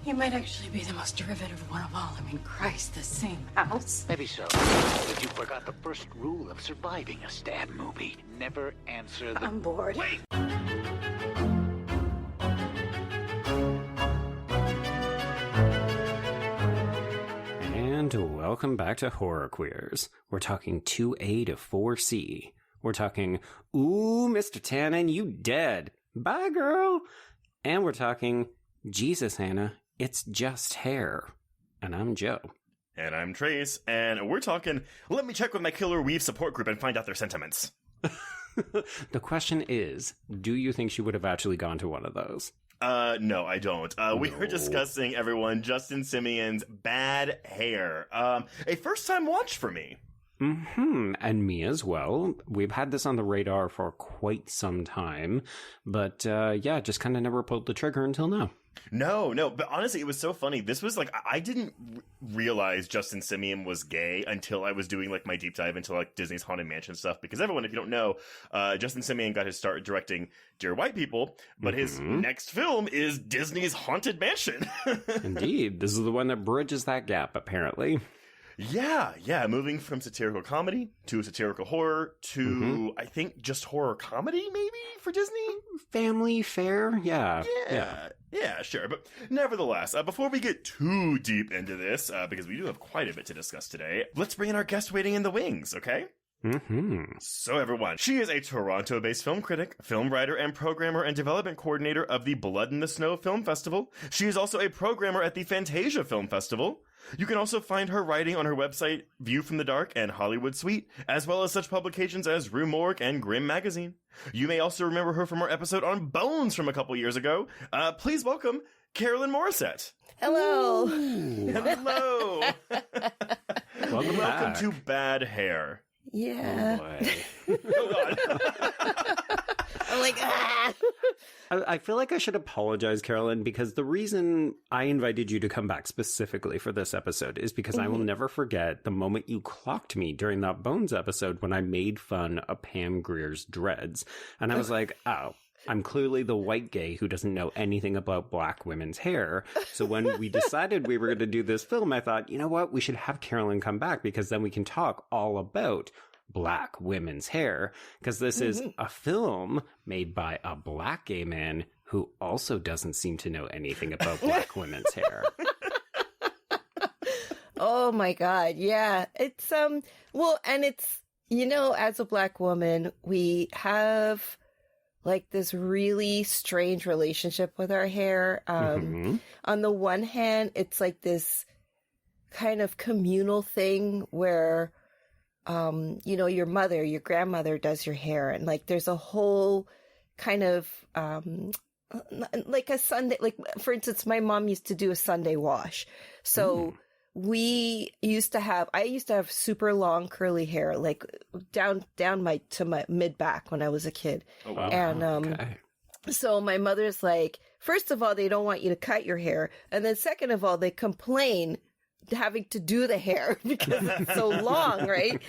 You might actually be the most derivative one of all. I mean, Christ, the same house. Maybe so. But you forgot the first rule of surviving a stab movie. Never answer the... I'm bored. Wait! And welcome back to Horror Queers. We're talking 2A to 4C. We're talking, ooh, Mr. Tannen, you dead. Bye, girl. And we're talking, Jesus, Hannah, it's just hair. And I'm Joe. And I'm Trace. And we're talking, let me check with my Killer Weave support group and find out their sentiments. The question is, do you think she would have actually gone to one of those? No, I don't. We were discussing, everyone, Justin Simien's Bad Hair. A first-time watch for me. Mm-hmm. And me as well. We've had this on the radar for quite some time. But, yeah, just kind of never pulled the trigger until now. No, but honestly, it was so funny. This was like, I didn't realize Justin Simien was gay until I was doing like my deep dive into like Disney's Haunted Mansion stuff. Because everyone, if you don't know, Justin Simien got his start directing Dear White People, but his next film is Disney's Haunted Mansion. Indeed. This is the one that bridges that gap, apparently. Yeah, moving from satirical comedy to satirical horror to, I think, just horror comedy, maybe, for Disney? Family fare? Yeah, sure. But nevertheless, before we get too deep into this, because we do have quite a bit to discuss today, let's bring in our guest waiting in the wings, okay? So everyone, she is a Toronto-based film critic, film writer, and programmer and development coordinator of the Blood in the Snow Film Festival. She is also a programmer at the Fantasia Film Festival. You can also find her writing on her website, View from the Dark and Hollywood Suite, as well as such publications as Rue Morgue and Grimm Magazine. You may also remember her from our episode on Bones from a couple years ago. Please welcome Carolyn Mauricette. Hello. Hello. Welcome to Bad Hair. Yeah. Oh, God. I'm like, ah. I feel like I should apologize, Carolyn, because the reason I invited you to come back specifically for this episode is because I will never forget the moment you clocked me during that Bones episode when I made fun of Pam Grier's dreads. And I was like, oh, I'm clearly the white gay who doesn't know anything about black women's hair. So when we decided we were going to do this film, I thought, you know what? We should have Carolyn come back because then we can talk all about black women's hair, because this is a film made by a black gay man who also doesn't seem to know anything about black women's hair. Oh my God. Yeah. It's, well, and it's, you know, as a black woman, we have like this really strange relationship with our hair. On the one hand, it's like this kind of communal thing where, you know, your grandmother does your hair, and like there's a whole kind of like a Sunday, like for instance, my mom used to do a Sunday wash. So I used to have super long curly hair, like down to my mid back when I was a kid. Oh, wow. And so my mother's like, first of all, they don't want you to cut your hair, and then second of all, they complain having to do the hair because it's so long, right?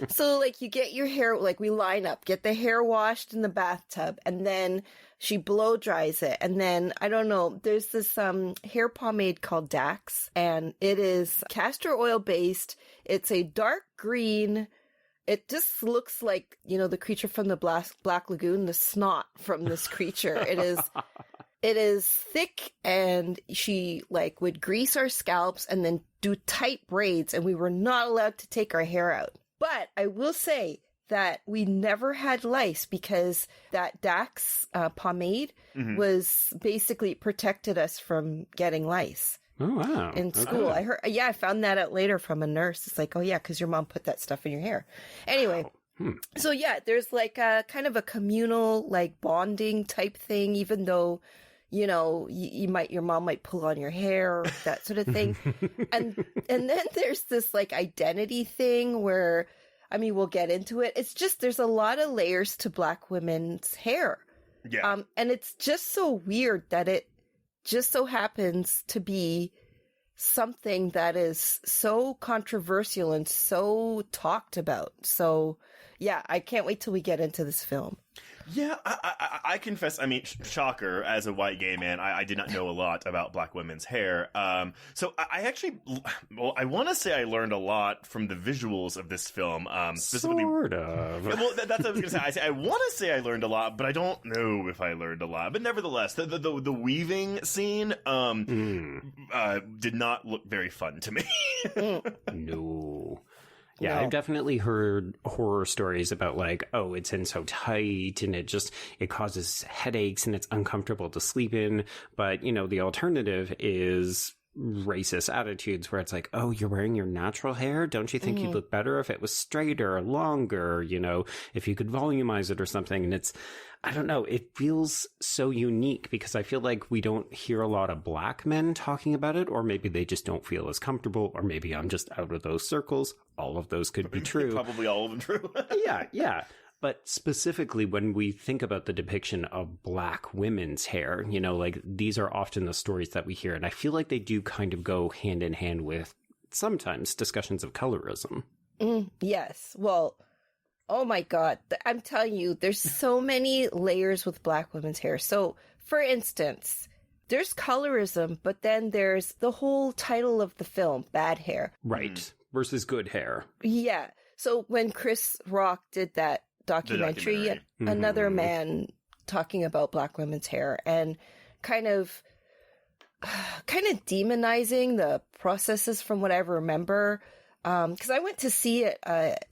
So like you get your hair, like we line up, get the hair washed in the bathtub, and then she blow dries it. And then, I don't know, there's this hair pomade called Dax, and it is castor oil based. It's a dark green. It just looks like, you know, the creature from the Black Lagoon, the snot from this creature. It is thick, and she like would grease our scalps and then do tight braids, and we were not allowed to take our hair out. But I will say that we never had lice because that Dax pomade was basically protected us from getting lice. Oh, wow. In school. Okay. I found that out later from a nurse. It's like, oh yeah, because your mom put that stuff in your hair. Anyway. Wow. So yeah, there's like a kind of a communal like bonding type thing, even though, you know, your mom might pull on your hair, that sort of thing. and then there's this like identity thing where, I mean, we'll get into it. It's just, there's a lot of layers to black women's hair. Yeah. And it's just so weird that it just so happens to be something that is so controversial and so talked about. So yeah, I can't wait till we get into this film. Yeah, I confess, I mean, shocker, as a white gay man, I did not know a lot about black women's hair. So I actually, well, I want to say I learned a lot from the visuals of this film. Specifically, Sort of. Well, that's what I was going to say. I want to say I learned a lot, but I don't know if I learned a lot. But nevertheless, the weaving scene did not look very fun to me. No. Yeah, No. I've definitely heard horror stories about like, oh, it's in so tight and it causes headaches and it's uncomfortable to sleep in. But, you know, the alternative is racist attitudes where it's like, oh, you're wearing your natural hair? Don't you think you'd look better if it was straighter or longer? You know, if you could volumize it or something. And it's, I don't know, it feels so unique because I feel like we don't hear a lot of black men talking about it, or maybe they just don't feel as comfortable, or maybe I'm just out of those circles. All of those could be true. Probably all of them true. Yeah. But specifically when we think about the depiction of black women's hair, you know, like these are often the stories that we hear. And I feel like they do kind of go hand in hand with sometimes discussions of colorism. Yes. Well, oh my God. I'm telling you, there's so many layers with black women's hair. So, for instance, there's colorism, but then there's the whole title of the film, Bad Hair. Right. Versus good hair. Yeah. So when Chris Rock did that documentary, another man talking about black women's hair and kind of demonizing the processes from what I remember. Because I went to see it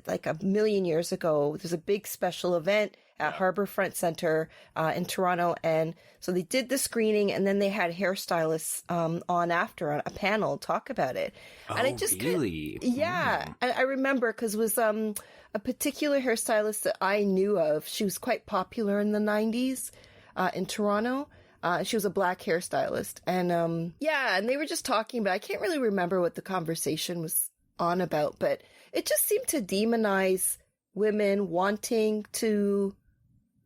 like a million years ago. There's a big special event at Harbourfront Centre in Toronto. And so they did the screening and then they had hairstylists on after on a panel talk about it. And I just really? Yeah. And I remember because it was a particular hairstylist that I knew of. She was quite popular in the 90s in Toronto. She was a black hairstylist. And and they were just talking about, I can't really remember what the conversation was on about, but it just seemed to demonize women wanting to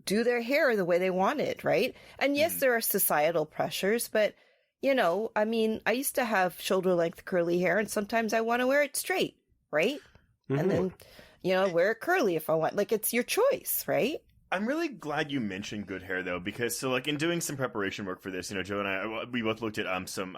do their hair the way they wanted, right? And yes, there are societal pressures, but you know, I mean, I used to have shoulder length curly hair and sometimes I want to wear it straight, right? And then, you know, wear it curly if I want. Like, it's your choice, right? I'm really glad you mentioned good hair, though, because so like in doing some preparation work for this, you know, Joe and I, we both looked at some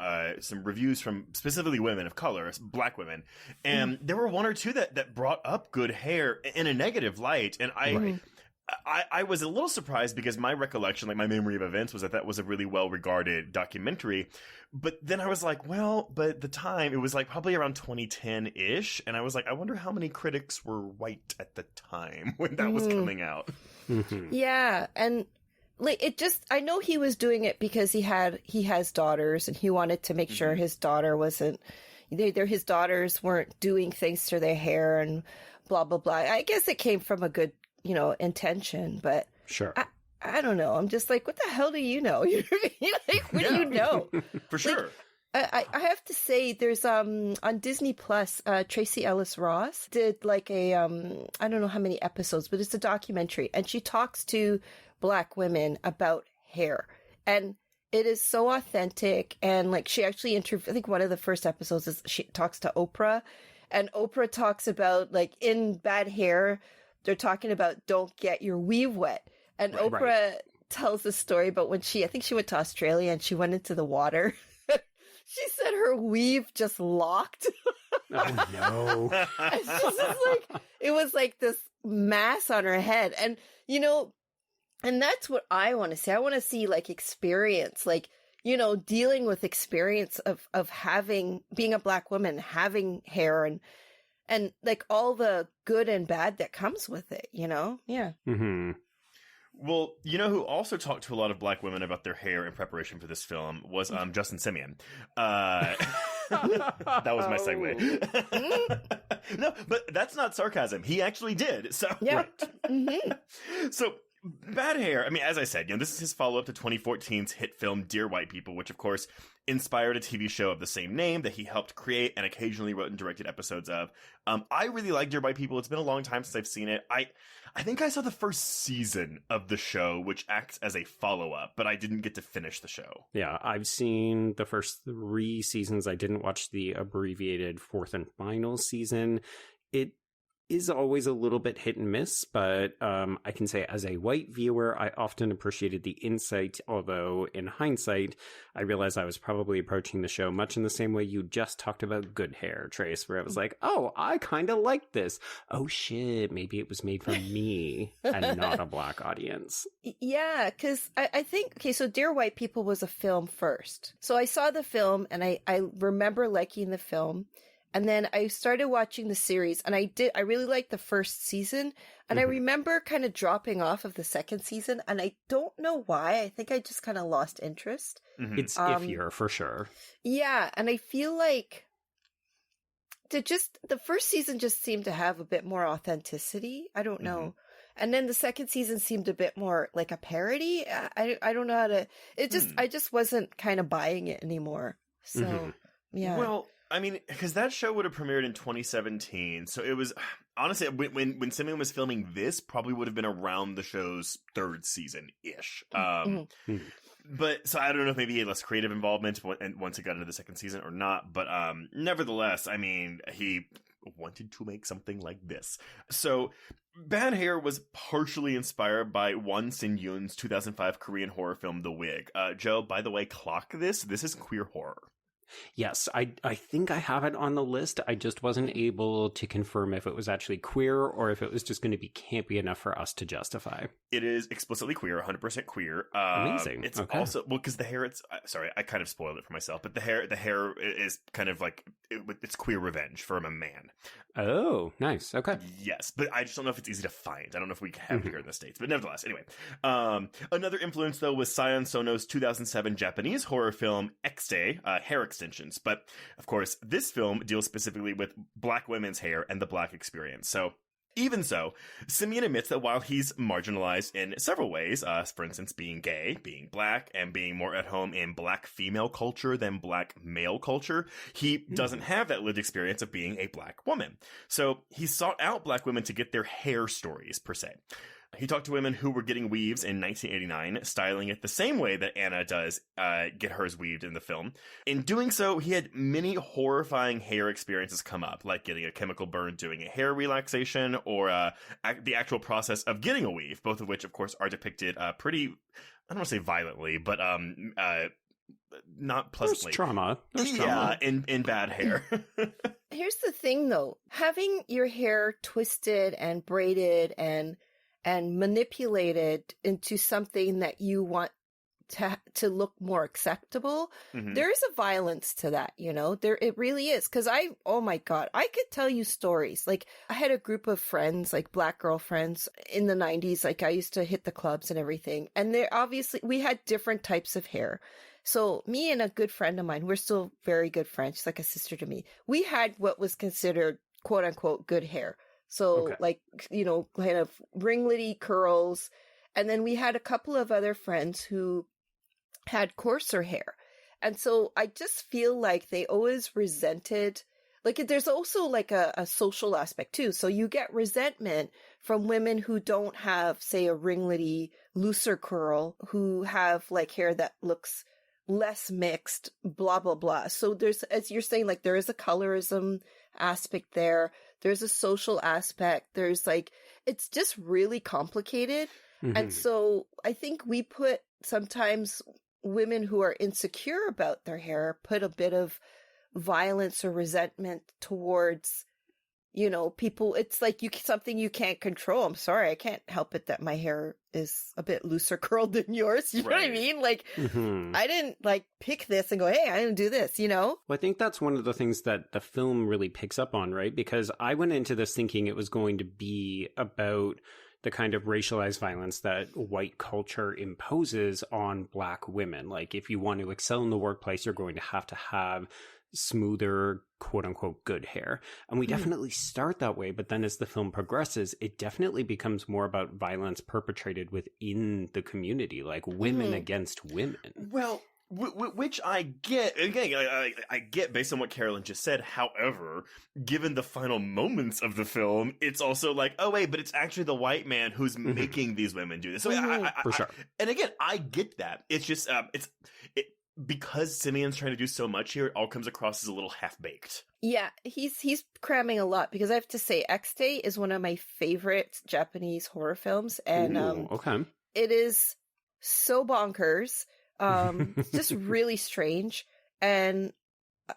reviews from specifically women of color, black women, and there were one or two that brought up good hair in a negative light, and I was a little surprised because my recollection, like my memory of events, was that was a really well regarded documentary. But then I was like, well, but the time, it was like probably around 2010-ish. And I was like, I wonder how many critics were white at the time when that was coming out. Yeah. And like, it just, I know he was doing it because he has daughters and he wanted to make sure his daughter wasn't, his daughters weren't doing things to their hair and blah, blah, blah. I guess it came from a good, you know, intention, but Sure. I don't know. I'm just like, what the hell do you know? You know what I mean? Like, what do you know? For sure. I have to say, there's on Disney Plus, Tracy Ellis Ross did like a I don't know how many episodes, but it's a documentary, and she talks to black women about hair, and it is so authentic. And like, she actually interviewed, I think one of the first episodes is she talks to Oprah, and Oprah talks about like in Bad Hair, they're talking about don't get your weave wet. And Oprah tells the story about when I think she went to Australia and she went into the water. She said her weave just locked. Oh, no. And she's just like, it was like this mass on her head. And, you know, and that's what I want to see. I want to see like experience, like, you know, dealing with experience of being a black woman, having hair and like all the good and bad that comes with it, you know? Yeah. Well, you know who also talked to a lot of black women about their hair in preparation for this film was Justin Simien. That was my segue. No, but that's not sarcasm. He actually did. So, Yeah. So, Bad Hair, I mean, as I said, you know, this is his follow-up to 2014's hit film Dear White People, which, of course, inspired a TV show of the same name that he helped create and occasionally wrote and directed episodes of. I really like Dear White People. It's been a long time since I've seen it. I think I saw the first season of the show, which acts as a follow-up, but I didn't get to finish the show. Yeah, I've seen the first 3 seasons. I didn't watch the abbreviated 4th and final season. It is always a little bit hit and miss, but I can say as a white viewer, I often appreciated the insight, although in hindsight, I realized I was probably approaching the show much in the same way you just talked about Good Hair, Trace, where it was like, oh, I kind of like this. Oh shit, maybe it was made for me and not a Black audience. Yeah, because I think, okay, so Dear White People was a film first. So I saw the film and I remember liking the film. And then I started watching the series and I really liked the first season. And I remember kind of dropping off of the second season. And I don't know why. I think I just kind of lost interest. It's iffier for sure. Yeah. And I feel like the first season just seemed to have a bit more authenticity. I don't know. And then the second season seemed a bit more like a parody. I don't know how to, I just wasn't kind of buying it anymore. So, yeah. Well, I mean, because that show would have premiered in 2017, so it was, honestly, when Simien was filming this, probably would have been around the show's third season-ish. But, so I don't know if maybe he had less creative involvement once it got into the second season or not, but nevertheless, I mean, he wanted to make something like this. So, Bad Hair was partially inspired by Won Sin-yoon's 2005 Korean horror film, The Wig. Joe, by the way, clock this. This is queer horror. Yes, I think I have it on the list. I just wasn't able to confirm if it was actually queer or if it was just going to be campy enough for us to justify. It is explicitly queer, 100% queer. Amazing. It's okay. also, well, because the hair, sorry, I kind of spoiled it for myself, but the hair is kind of like, it's queer revenge from a man. Oh, nice. Okay. Yes, but I just don't know if it's easy to find. I don't know if we have it here in the States, but nevertheless, anyway. Another influence, though, was Sion Sono's 2007 Japanese horror film X-Day, Hair Extensions. But, of course, this film deals specifically with Black women's hair and the Black experience. So, even so, Simien admits that while he's marginalized in several ways, for instance, being gay, being Black, and being more at home in Black female culture than Black male culture, he doesn't have that lived experience of being a Black woman. So he sought out Black women to get their hair stories, per se. He talked to women who were getting weaves in 1989, styling it the same way that Anna does get hers weaved in the film. In doing so, he had many horrifying hair experiences come up, like getting a chemical burn doing a hair relaxation, or the actual process of getting a weave, both of which, of course, are depicted pretty, I don't want to say violently, but not pleasantly. There's trauma. Yeah, in Bad Hair. Here's the thing, though. Having your hair twisted and braided and manipulated into something that you want to look more acceptable, there is a violence to that, you know? It really is. Because oh my God, I could tell you stories. Like, I had a group of friends, like Black girl friends in the 90s. Like, I used to hit the clubs and everything. And we had different types of hair. So me and a good friend of mine, we're still very good friends. She's like a sister to me. We had what was considered, quote unquote, good hair. So, like, you know, kind of ringlety curls. And then we had a couple of other friends who had coarser hair. And so I just feel like they always resented, like, there's also like a social aspect too. So you get resentment from women who don't have, say, a ringlety, looser curl, who have like hair that looks less mixed, blah, blah, blah. So there's, as you're saying, like, there is a colorism aspect there. There's a social aspect. There's like, it's just really complicated. And so I think we put sometimes women who are insecure about their hair, put a bit of violence or resentment towards, you know, people. It's like something you can't control. I'm sorry, I can't help it that my hair is a bit looser curled than yours. You know what I mean? Like, I didn't like pick this and go, hey, I didn't do this, you know? Well, I think that's one of the things that the film really picks up on, right? Because I went into this thinking it was going to be about the kind of racialized violence that white culture imposes on Black women. Like, if you want to excel in the workplace, you're going to have smoother, quote unquote, good hair. And we definitely start that way. But then as the film progresses, it definitely becomes more about violence perpetrated within the community, like women against women. Well, which I get. Again, I get based on what Carolyn just said. However, given the final moments of the film, it's also like, oh wait, but it's actually the white man who's making these women do this. So for sure. And again, I get that. It's just because Simien's trying to do so much here, it all comes across as a little half-baked. Yeah, he's cramming a lot, because I have to say X-Day is one of my favorite Japanese horror films, and okay. It is so bonkers. It's just really strange, and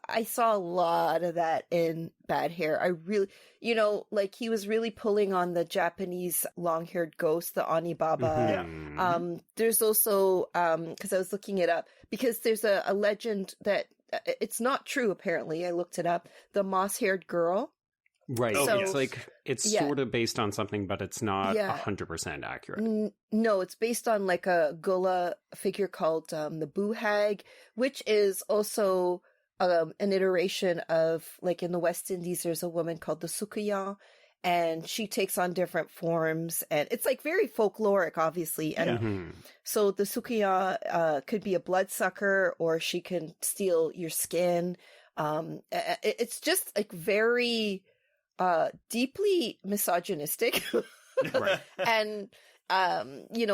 I saw a lot of that in Bad Hair. I really, like he was really pulling on the Japanese long-haired ghost, the Onibaba. Mm-hmm. There's also, because I was looking it up, because there's a legend that it's not true, apparently. I looked it up. The moss-haired girl. Right. Oh, So yes. it's sort of based on something, but it's not 100% accurate. No, it's based on like a Gullah figure called the Boo Hag, which is also an iteration of, like, in the West Indies, there's a woman called the Sukuya, and she takes on different forms, and it's like very folkloric, obviously. And so the Sukuya could be a bloodsucker, or she can steal your skin. It's just like very deeply misogynistic, Right. and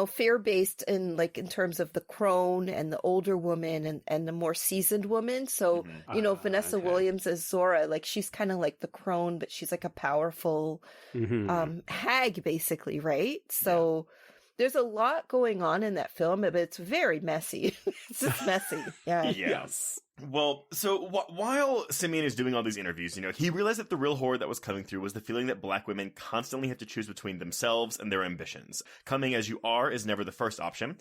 fear-based in terms of the crone and the older woman and the more seasoned woman. So, Vanessa Williams as Zora, like, she's kind of like the crone, but she's like a powerful hag, basically, right? So there's a lot going on in that film, but it's very messy. It's just messy. Yeah. Yes. Well, so while Simien is doing all these interviews, he realized that the real horror that was coming through was the feeling that Black women constantly have to choose between themselves and their ambitions. Coming as you are is never the first option.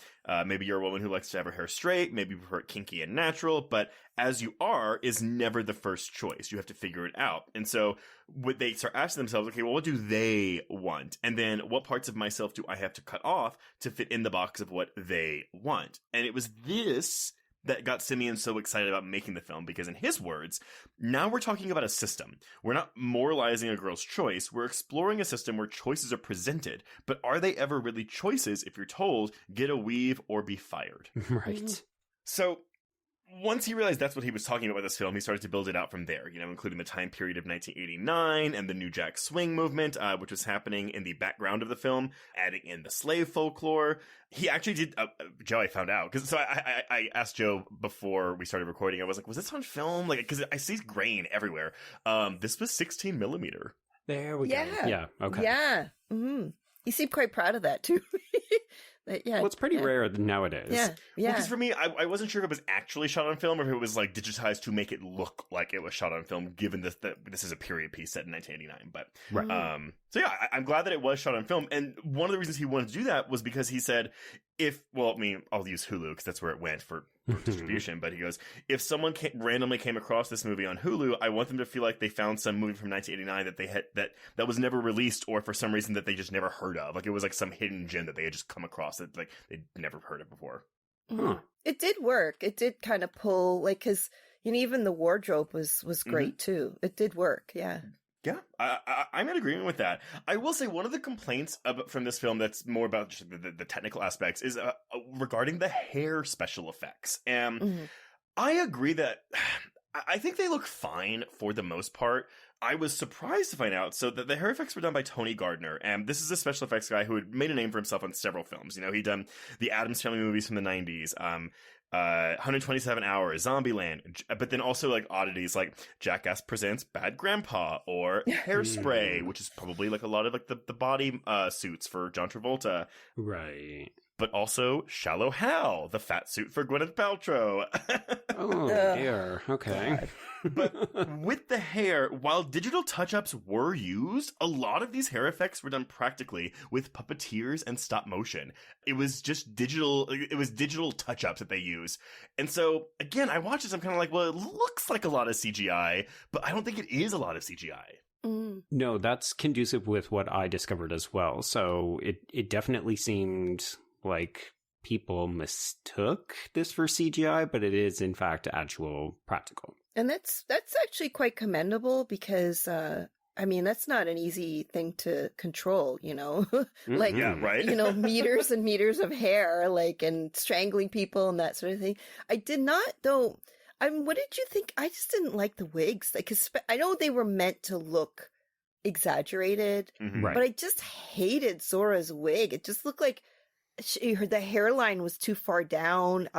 Maybe you're a woman who likes to have her hair straight, maybe you prefer it kinky and natural, but as you are is never the first choice. You have to figure it out. And so what they start asking themselves, okay, well, what do they want? And then what parts of myself do I have to cut off to fit in the box of what they want? And it was this that got Simien so excited about making the film, because in his words, now we're talking about a system. We're not moralizing a girl's choice. We're exploring a system where choices are presented. But are they ever really choices if you're told, get a weave or be fired? Right. So once he realized that's what he was talking about with this film, he started to build it out from there, including the time period of 1989 and the New Jack Swing movement, which was happening in the background of the film, adding in the slave folklore. He actually did, Joe, I found out, because I asked Joe before we started recording, I was like, was this on film? Because I see grain everywhere. This was 16 millimeter. There we go. Yeah, okay. Yeah. Mm-hmm. You seem quite proud of that, too. Yeah, well, it's pretty rare nowadays. Yeah, yeah. Because for me, I wasn't sure if it was actually shot on film or if it was digitized to make it look like it was shot on film, given that this is a period piece set in 1989. But right. So yeah, I'm glad that it was shot on film. And one of the reasons he wanted to do that was because he said, I'll use Hulu because that's where it went for distribution. But he goes, if someone randomly came across this movie on Hulu, I want them to feel like they found some movie from 1989 that they had that was never released, or for some reason that they just never heard of. Like it was like some hidden gem that they had just come across that they'd never heard of before. Huh. It did work. It did kind of pull, because even the wardrobe was great too. It did work. Yeah. Yeah, I'm in agreement with that. I will say one of the complaints from this film that's more about just the technical aspects is regarding the hair special effects. And I agree that I think they look fine for the most part. I was surprised to find out that the hair effects were done by Tony Gardner, and this is a special effects guy who had made a name for himself on several films. He'd done the Addams Family movies from the 90s, 127 Hours, Zombieland, but then also oddities like Jackass Presents Bad Grandpa or Hairspray, which is probably a lot of the body suits for John Travolta. Right. But also Shallow Hal, the fat suit for Gwyneth Paltrow. Oh, dear. Okay. But with the hair, while digital touch-ups were used, a lot of these hair effects were done practically with puppeteers and stop motion. It was just digital. It was digital touch-ups that they use. And so, again, I watch this, I'm kind of like, well, it looks like a lot of CGI, but I don't think it is a lot of CGI. No, that's conducive with what I discovered as well. So it definitely seemed like people mistook this for CGI, but it is in fact actual practical. And that's actually quite commendable, because that's not an easy thing to control, yeah, right. Meters and meters of hair, and strangling people and that sort of thing. I did not, though. What did you think? I just didn't like the wigs. I know they were meant to look exaggerated, right. But I just hated Zora's wig. It just looked like the hairline was too far down.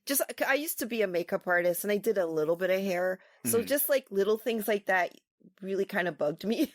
just, I used to be a makeup artist and I did a little bit of hair. So just like little things like that really kind of bugged me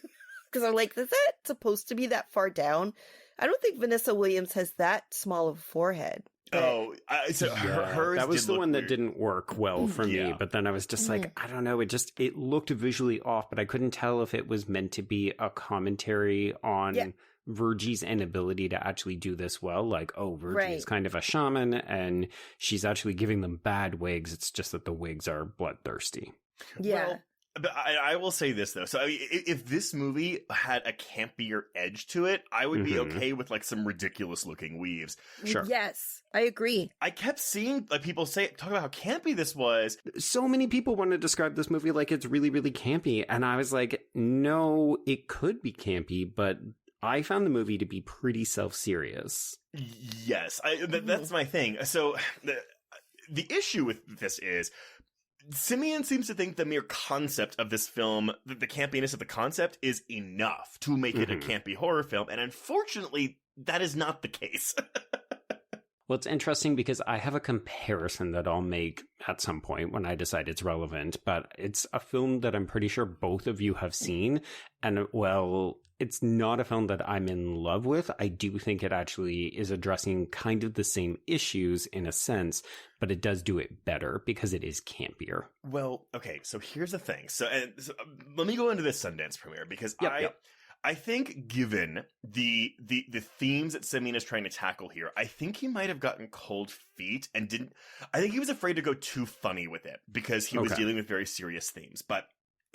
because I'm like, is that supposed to be that far down? I don't think Vanessa Williams has that small of a forehead. Oh, so hers that was the one weird. that didn't work well for me. But then I was just like, I don't know. It looked visually off, but I couldn't tell if it was meant to be a commentary on Virgie's inability to actually do this well. Like, oh, Virgie is kind of a shaman and she's actually giving them bad wigs. It's just that the wigs are bloodthirsty. Yeah. Well, but I will say this, though. So, I mean, if this movie had a campier edge to it, I would be okay with, like, some ridiculous-looking weaves. Sure. Yes, I agree. I kept seeing, like, people talk about how campy this was. So many people want to describe this movie like it's really, really campy. And I was like, no, it could be campy, but I found the movie to be pretty self-serious. Yes, that's my thing. So, the issue with this is, Simien seems to think the mere concept of this film, the campiness of the concept, is enough to make it a campy horror film, and unfortunately, that is not the case. Well, it's interesting because I have a comparison that I'll make at some point when I decide it's relevant, but it's a film that I'm pretty sure both of you have seen, and well, it's not a film that I'm in love with. I do think it actually is addressing kind of the same issues in a sense, but it does do it better because it is campier. Well, okay, so here's the thing. So let me go into this Sundance premiere because I think given the themes that Simien is trying to tackle here, I think he might have gotten cold feet and I think he was afraid to go too funny with it because he was dealing with very serious themes. But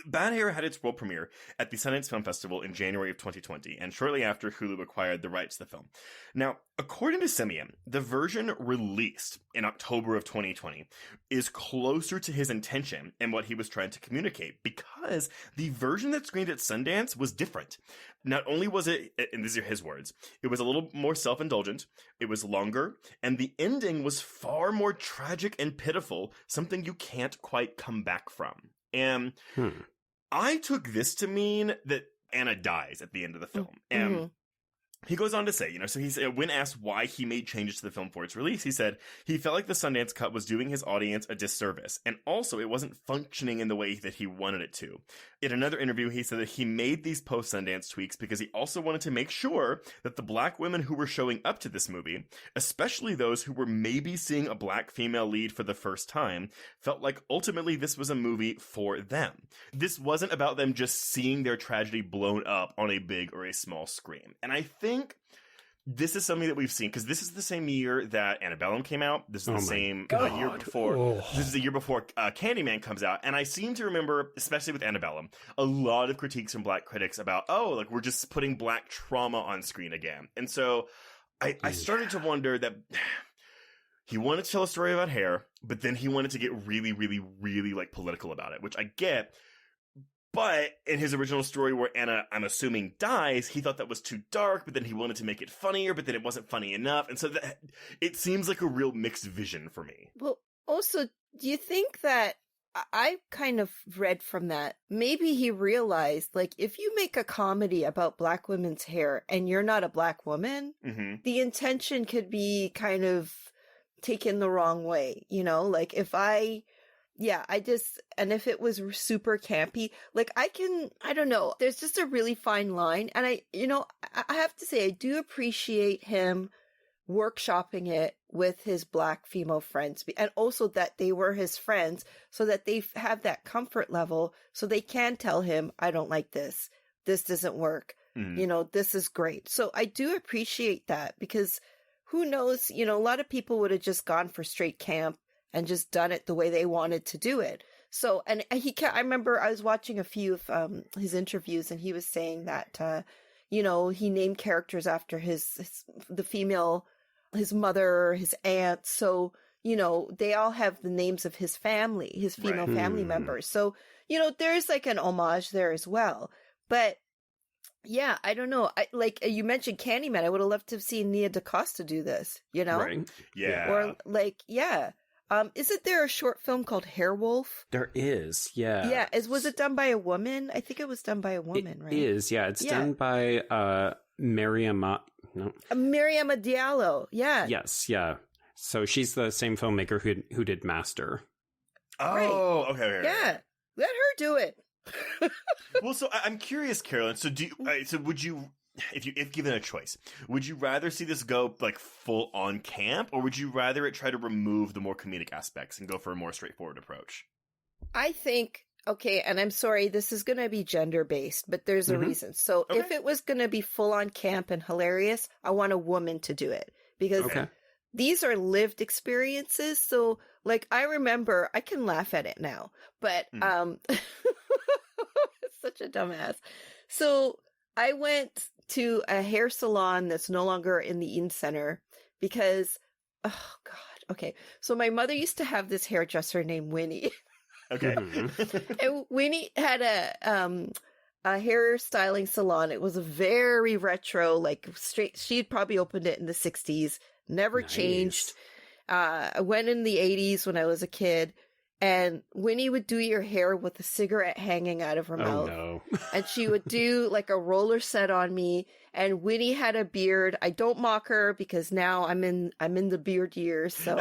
Bad Hair had its world premiere at the Sundance Film Festival in January of 2020, and shortly after, Hulu acquired the rights to the film. Now, according to Simien, the version released in October of 2020 is closer to his intention and what he was trying to communicate, because the version that screened at Sundance was different. Not only was it, and these are his words, it was a little more self-indulgent, it was longer, and the ending was far more tragic and pitiful, something you can't quite come back from. And I took this to mean that Anna dies at the end of the film. And he goes on to say, so he said, when asked why he made changes to the film for its release, he said he felt like the Sundance cut was doing his audience a disservice, and also it wasn't functioning in the way that he wanted it to. In another interview, he said that he made these post-Sundance tweaks because he also wanted to make sure that the black women who were showing up to this movie, especially those who were maybe seeing a black female lead for the first time, felt like ultimately this was a movie for them. This wasn't about them just seeing their tragedy blown up on a big or a small screen. And I think this is something that we've seen, because this is the same year that Annabelle came out. This is the same year before. This is the year before Candyman comes out. And I seem to remember, especially with Annabelle, a lot of critiques from black critics about, we're just putting black trauma on screen again. And so I started to wonder that he wanted to tell a story about hair, but then he wanted to get really, really, really like political about it, which I get. But in his original story where Anna, I'm assuming, dies, he thought that was too dark, but then he wanted to make it funnier, but then it wasn't funny enough. And so it seems like a real mixed vision for me. Well, also, do you think that I kind of read from that, maybe he realized, like, if you make a comedy about black women's hair and you're not a black woman, the intention could be kind of taken the wrong way, like if and if it was super campy, like I don't know, there's just a really fine line. And I have to say, I do appreciate him workshopping it with his black female friends, and also that they were his friends so that they have that comfort level so they can tell him, I don't like this. This doesn't work. This is great. So I do appreciate that, because who knows, a lot of people would have just gone for straight camp and just done it the way they wanted to do it. So, and I remember I was watching a few of his interviews, and he was saying that, he named characters after the female, his mother, his aunt. So, they all have the names of his family, his female family members. So, there's like an homage there as well. But yeah, I don't know. Like you mentioned Candyman, I would have loved to have seen Nia DaCosta do this, Right. Yeah. Or like, isn't there a short film called Hairwolf? There is, yeah. Yeah, was it done by a woman? I think it was done by a woman, right? It is, yeah. It's done by Mariama Diallo, yeah. Yes, yeah. So she's the same filmmaker who did Master. Oh, Right. okay. Yeah, let her do it. Well, so I'm curious, Carolyn. So would you, if given a choice, would you rather see this go like full on camp, or would you rather it try to remove the more comedic aspects and go for a more straightforward approach? I think, okay, and I'm sorry, this is going to be gender-based, but there's a reason. So Okay. if it was going to be full-on camp and hilarious, I want a woman to do it. Because these are lived experiences. So, like, I remember, I can laugh at it now, but it's such a dumbass. So I went to a hair salon that's no longer in the Eaton Center because, oh, God, okay. So my mother used to have this hairdresser named Winnie. Okay. And Winnie had a hair styling salon. It was a very retro, like straight. She'd probably opened it in the 60s, never changed. I went in the 80s when I was a kid, and Winnie would do your hair with a cigarette hanging out of her mouth. No. And she would do like a roller set on me. And Winnie had a beard. I don't mock her because now I'm in the beard years. So.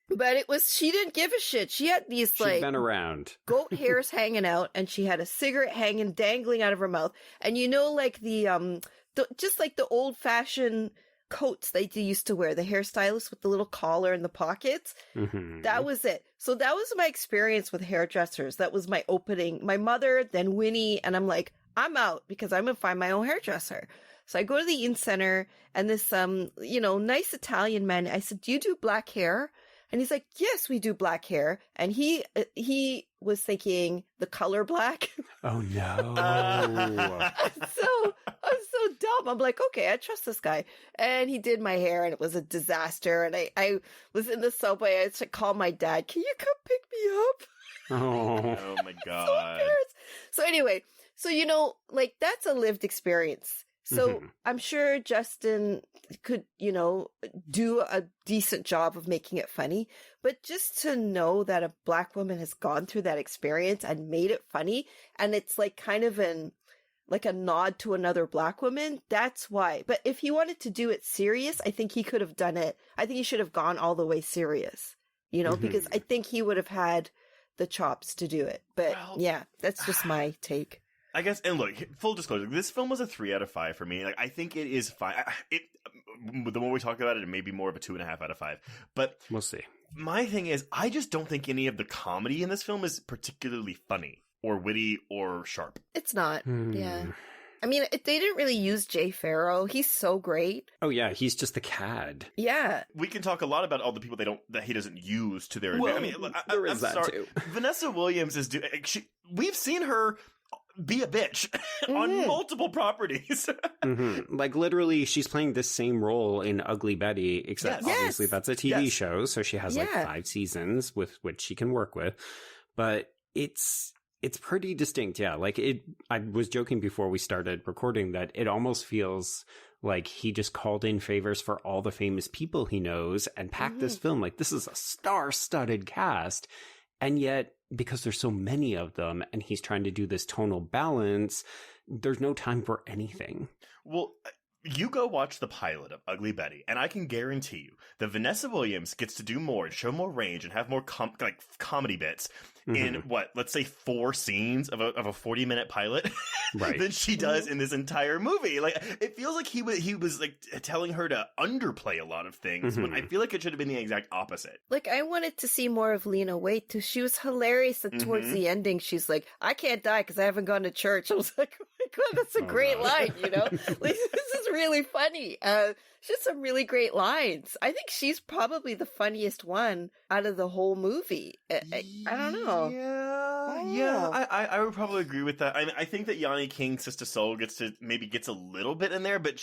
But she didn't give a shit. She had these She's been around. goat hairs hanging out, and she had a cigarette dangling out of her mouth. And like just like the old fashioned coats they used to wear, the hairstylists with the little collar and the pockets. That was it. So that was my experience with hairdressers. That was my opening. My mother, then Winnie, and I'm like, I'm out because I'm gonna find my own hairdresser. So I go to the Eaton Center, and this nice Italian man. I said, "Do you do black hair?" And he's like, "Yes, we do black hair." And he was thinking the color black. Oh no! I'm so dumb. I'm like, okay, I trust this guy. And he did my hair, and it was a disaster. And I was in the subway. I had to call my dad. "Can you come pick me up?" Oh my God! So embarrassed. So anyway, like that's a lived experience. So I'm sure Justin could, do a decent job of making it funny. But just to know that a Black woman has gone through that experience and made it funny, and it's like kind of a nod to another Black woman, that's why. But if he wanted to do it serious, I think he could have done it. I think he should have gone all the way serious, because I think he would have had the chops to do it. But yeah, that's just my take. I guess, and look, full disclosure, this film was a 3 out of 5 for me. Like, I think it is fine. The more we talk about it, it may be more of a 2.5 out of 5. But we'll see. My thing is, I just don't think any of the comedy in this film is particularly funny or witty or sharp. It's not. Yeah. I mean, they didn't really use Jay Farrow. He's so great. Oh yeah, he's just the cad. Yeah. We can talk a lot about all the people that he doesn't use to their advantage. I mean, there is I'm that sorry. too. Vanessa Williams is we've seen her be a bitch on multiple properties. Like literally, she's playing this same role in Ugly Betty, except obviously that's a TV show, so she has like 5 seasons with which she can work with. But it's pretty distinct, yeah. Like I was joking before we started recording that it almost feels like he just called in favors for all the famous people he knows and packed this film. Like this is a star-studded cast, and yet because there's so many of them and he's trying to do this tonal balance, there's no time for anything. Well, you go watch the pilot of Ugly Betty, and I can guarantee you that Vanessa Williams gets to do more and show more range and have more comedy bits in let's say 4 scenes of a 40-minute pilot than she does in this entire movie. Like it feels like he was like telling her to underplay a lot of things, when I feel like it should have been the exact opposite. Like I wanted to see more of Lena Waithe too. She was hilarious, and towards the ending she's like, "I can't die because I haven't gone to church." I was like, "Oh my God, that's a great line," Like, this is really funny. She has some really great lines. I think she's probably the funniest one out of the whole movie. I don't know. Yeah. I would probably agree with that. I think that Yanni King, Sister Soul, gets a little bit in there, but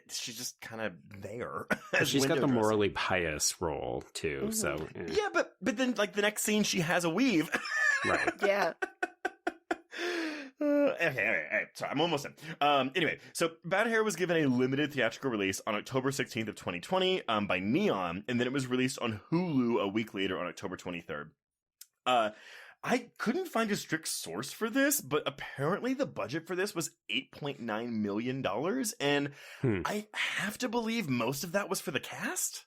she's just kind of there. She's got the morally pious role too. So yeah, but then like the next scene, she has a weave. Right. Yeah. Okay, all right, sorry, I'm almost done. Anyway, so Bad Hair was given a limited theatrical release on October 16th of 2020 by Neon, and then it was released on Hulu a week later on October 23rd. I couldn't find a strict source for this, but apparently the budget for this was $8.9 million, and I have to believe most of that was for the cast?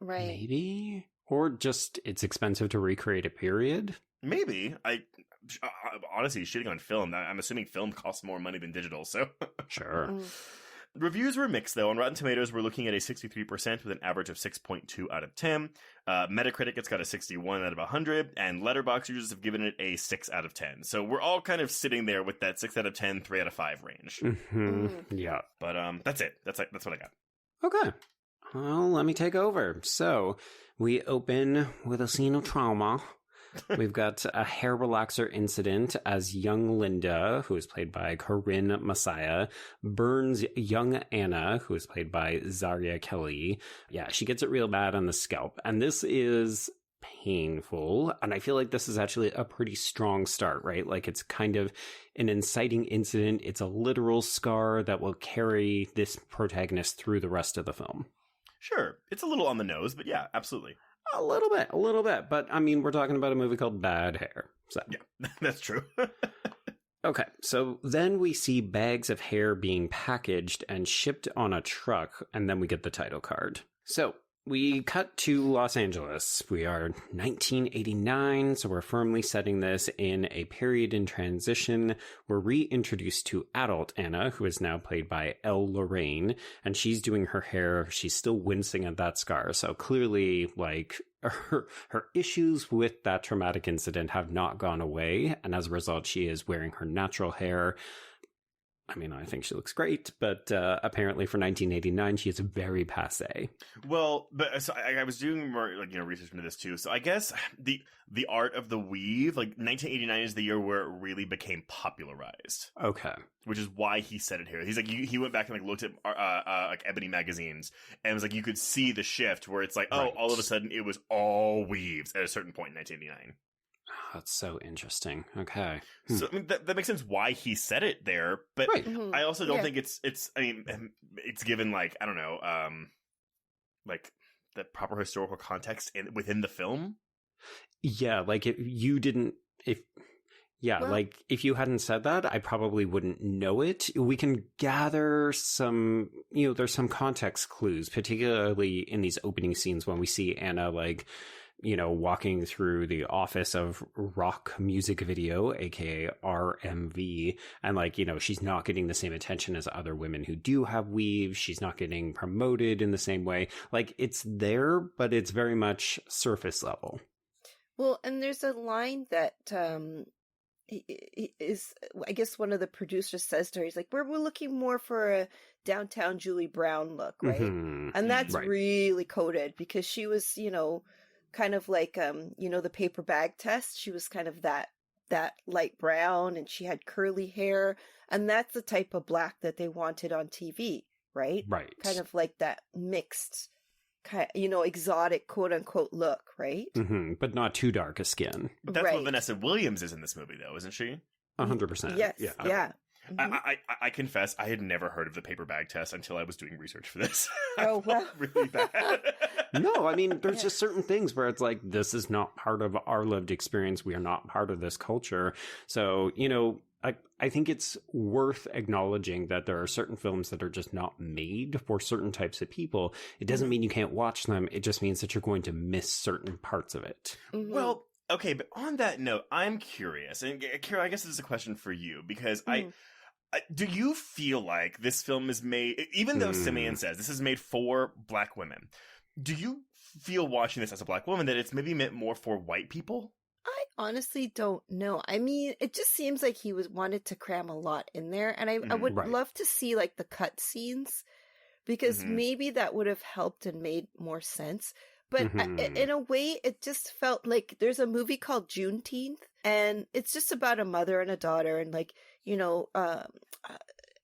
Right. Maybe? Or just it's expensive to recreate a period? Maybe. I honestly, shitting on film, I'm assuming film costs more money than digital, so... Sure. Reviews were mixed, though. On Rotten Tomatoes, we're looking at a 63% with an average of 6.2 out of 10. Metacritic, it's got a 61 out of 100, and Letterboxd users have given it a 6 out of 10. So we're all kind of sitting there with that 6 out of 10, 3 out of 5 range. Yeah. But that's it. That's what I got. Okay. Well, let me take over. So, we open with a scene of trauma. We've got a hair relaxer incident as young Linda, who is played by Corinne Messiah, burns young Anna, who is played by Zaria Kelly. Yeah, she gets it real bad on the scalp. And this is painful. And I feel like this is actually a pretty strong start, right? Like it's kind of an inciting incident. It's a literal scar that will carry this protagonist through the rest of the film. Sure. It's a little on the nose, but yeah, absolutely. A little bit. But, I mean, we're talking about a movie called Bad Hair. So. Yeah, that's true. Okay, so then we see bags of hair being packaged and shipped on a truck, and then we get the title card. So, we cut to Los Angeles. We are 1989, so we're firmly setting this in a period in transition. We're reintroduced to adult Anna, who is now played by Elle Lorraine, and she's doing her hair. She's still wincing at that scar, so clearly, like, her issues with that traumatic incident have not gone away, and as a result, she is wearing her natural hair. I mean, I think she looks great, but apparently for 1989, she is very passé. Well, but so I was doing more research into this too. So I guess the art of the weave, like 1989 is the year where it really became popularized. Okay, which is why he said it here. He's like he went back and like looked at like Ebony magazines and was like you could see the shift where it's like right. All of a sudden it was all weaves at a certain point in 1989. That's so interesting. Okay. So I mean, that makes sense why he said it there, but right. I also don't think it's I mean it's given like I don't know like the proper historical context within the film. Yeah, like if you hadn't said that, I probably wouldn't know it. We can gather some, there's some context clues, particularly in these opening scenes when we see Anna like walking through the office of rock music video, aka RMV, and like, she's not getting the same attention as other women who do have weaves. She's not getting promoted in the same way. Like it's there, but it's very much surface level. Well, and there's a line that is, I guess one of the producers says to her, he's like, we're looking more for a downtown Julie Brown look, right? Mm-hmm. And that's right. Really coded because she was, kind of like, the paper bag test. She was kind of that light brown and she had curly hair. And that's the type of black that they wanted on TV, right? Right. Kind of like that mixed, exotic quote unquote look, right? Mm-hmm. But not too dark a skin. That's right. What Vanessa Williams is in this movie, though, isn't she? 100%. Yes. Yeah. Mm-hmm. I confess I had never heard of the paper bag test until I was doing research for this. Oh, well. Really bad. No, I mean, there's just certain things where it's like, this is not part of our lived experience. We are not part of this culture. So, I think it's worth acknowledging that there are certain films that are just not made for certain types of people. It doesn't mean you can't watch them. It just means that you're going to miss certain parts of it. Mm-hmm. Well, okay, but on that note, I'm curious. And Kara, I guess this is a question for you because do you feel like this film is made, even though Simien says this is made for black women, do you feel watching this as a black woman that it's maybe meant more for white people? I honestly don't know. I mean, it just seems like he wanted to cram a lot in there. And I would love to see like the cut scenes because maybe that would have helped and made more sense. But in a way, it just felt like there's a movie called Juneteenth and it's just about a mother and a daughter and like,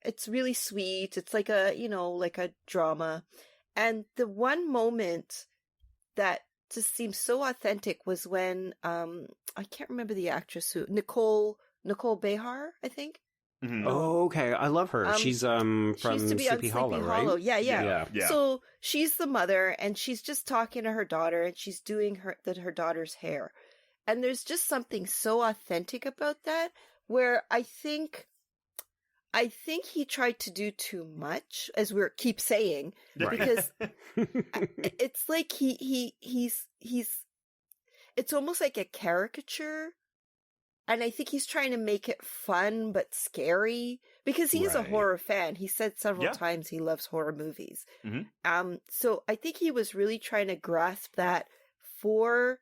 it's really sweet. It's like like a drama. And the one moment that just seems so authentic was when, I can't remember the actress Nicole Behar, I think. Mm-hmm. Oh, okay. I love her. She's from Sleepy Hollow, right? Yeah. So she's the mother and she's just talking to her daughter and she's doing her daughter's hair. And there's just something so authentic about that, where I think he tried to do too much, as we keep saying, because it's like he's it's almost like a caricature. And I think he's trying to make it fun but scary, because he's a horror fan. He said several times he loves horror movies. So I think he was really trying to grasp that for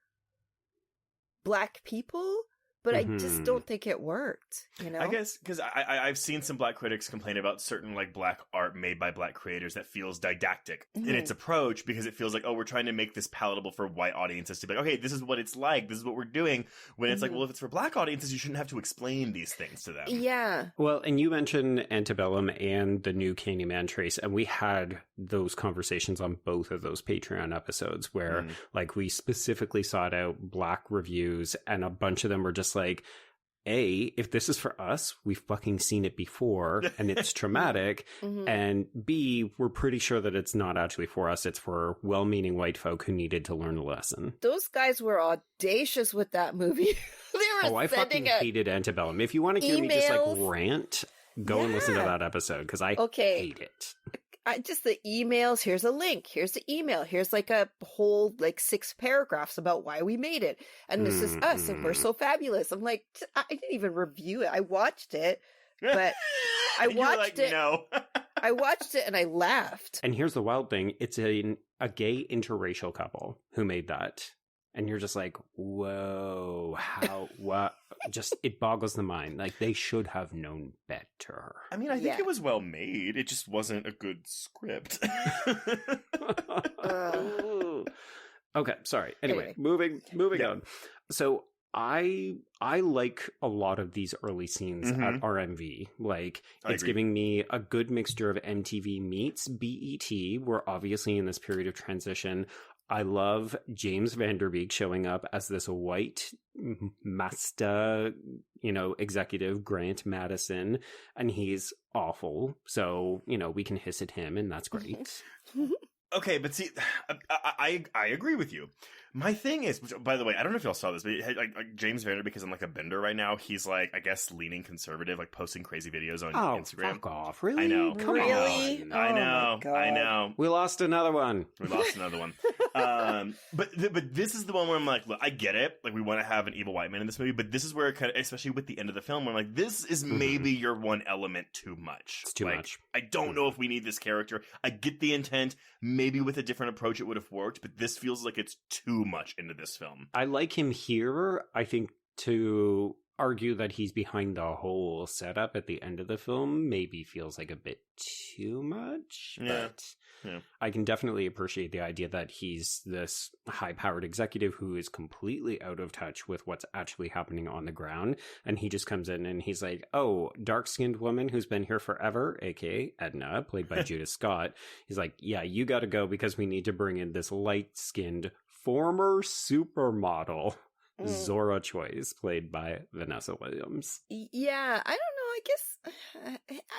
Black people, but I just don't think it worked, you know? I guess because I've seen some Black critics complain about certain like Black art made by Black creators that feels didactic in its approach, because it feels like, oh, we're trying to make this palatable for white audiences to be like, okay, this is what it's like, this is what we're doing. When it's like, well, if it's for Black audiences, you shouldn't have to explain these things to them. Yeah. Well, and you mentioned Antebellum and the new Candyman Trace, and we had those conversations on both of those Patreon episodes where like we specifically sought out Black reviews, and a bunch of them were just like, A, if this is for us, we've fucking seen it before and it's traumatic. And B, we're pretty sure that it's not actually for us. It's for well-meaning white folk who needed to learn a lesson. Those guys were audacious with that movie. I fucking hated Antebellum. If you want to hear me just like rant, go and listen to that episode, because I hate it. Just the emails, here's a link, here's the email, here's like a whole like 6 paragraphs about why we made it, and this is us, and we're so fabulous. I'm like, I didn't even review it. I watched it, but I watched it. No. I watched it and I laughed. And here's the wild thing: it's a gay interracial couple who made that. And you're just like, whoa, how, what? Just, it boggles the mind. Like, they should have known better. I mean, I think it was well made. It just wasn't a good script. Okay, sorry. Anyway, moving on. So, I like a lot of these early scenes at RMV. Like, it's giving me a good mixture of MTV meets BET. We're obviously in this period of transition. I love James Vanderbeek showing up as this white Masta, executive, Grant Madison, and he's awful. So, we can hiss at him, and that's great. Okay, but see, I agree with you. My thing is, which, by the way, I don't know if y'all saw this, but like James Vanderbeek is on like a bender right now. He's like, I guess, leaning conservative, like posting crazy videos on Instagram. Fuck off! Really? I know. Come really? on. I know. I know. We lost another one. But this is the one where I'm like, look, I get it. Like, we want to have an evil white man in this movie, but this is where it kind of, especially with the end of the film, where I'm like, this is maybe your one element too much. It's too much. I don't know if we need this character. I get the intent. Maybe with a different approach it would have worked, but this feels like it's too much into this film. I like him here. I think to argue that he's behind the whole setup at the end of the film maybe feels like a bit too much. Yeah. But I can definitely appreciate the idea that he's this high-powered executive who is completely out of touch with what's actually happening on the ground. And he just comes in and he's like, oh, dark-skinned woman who's been here forever, aka Edna, played by Judah Scott. He's like, yeah, you got to go because we need to bring in this light-skinned former supermodel, Zora Choice, played by Vanessa Williams. Yeah, I don't know. I guess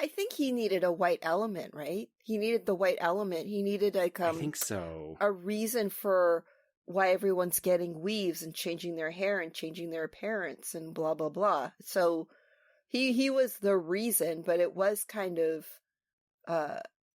I think he needed a white element, right? He needed the white element. He needed like I think so. A reason for why everyone's getting weaves and changing their hair and changing their appearance and blah blah blah. So he was the reason, but it was kind of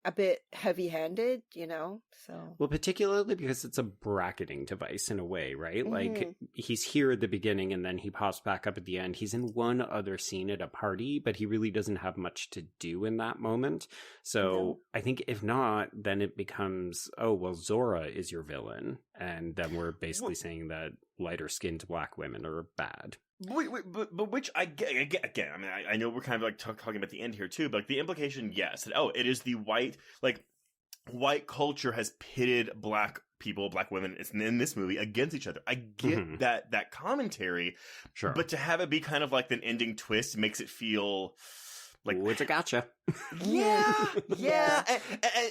a bit heavy-handed, so. Well, particularly because it's a bracketing device in a way, right? Like, he's here at the beginning and then he pops back up at the end. He's in one other scene at a party, but he really doesn't have much to do in that moment. So I think if not, then it becomes, oh, well, Zora is your villain. And then we're basically saying that lighter-skinned Black women are bad. Wait, but which I get again. I mean, I know we're kind of like talking about the end here too, but like the implication, yes, that it is the white culture has pitted Black people, Black women in this movie against each other. I get that commentary, sure, but to have it be kind of like an ending twist makes it feel like, ooh, it's a gotcha. Yeah.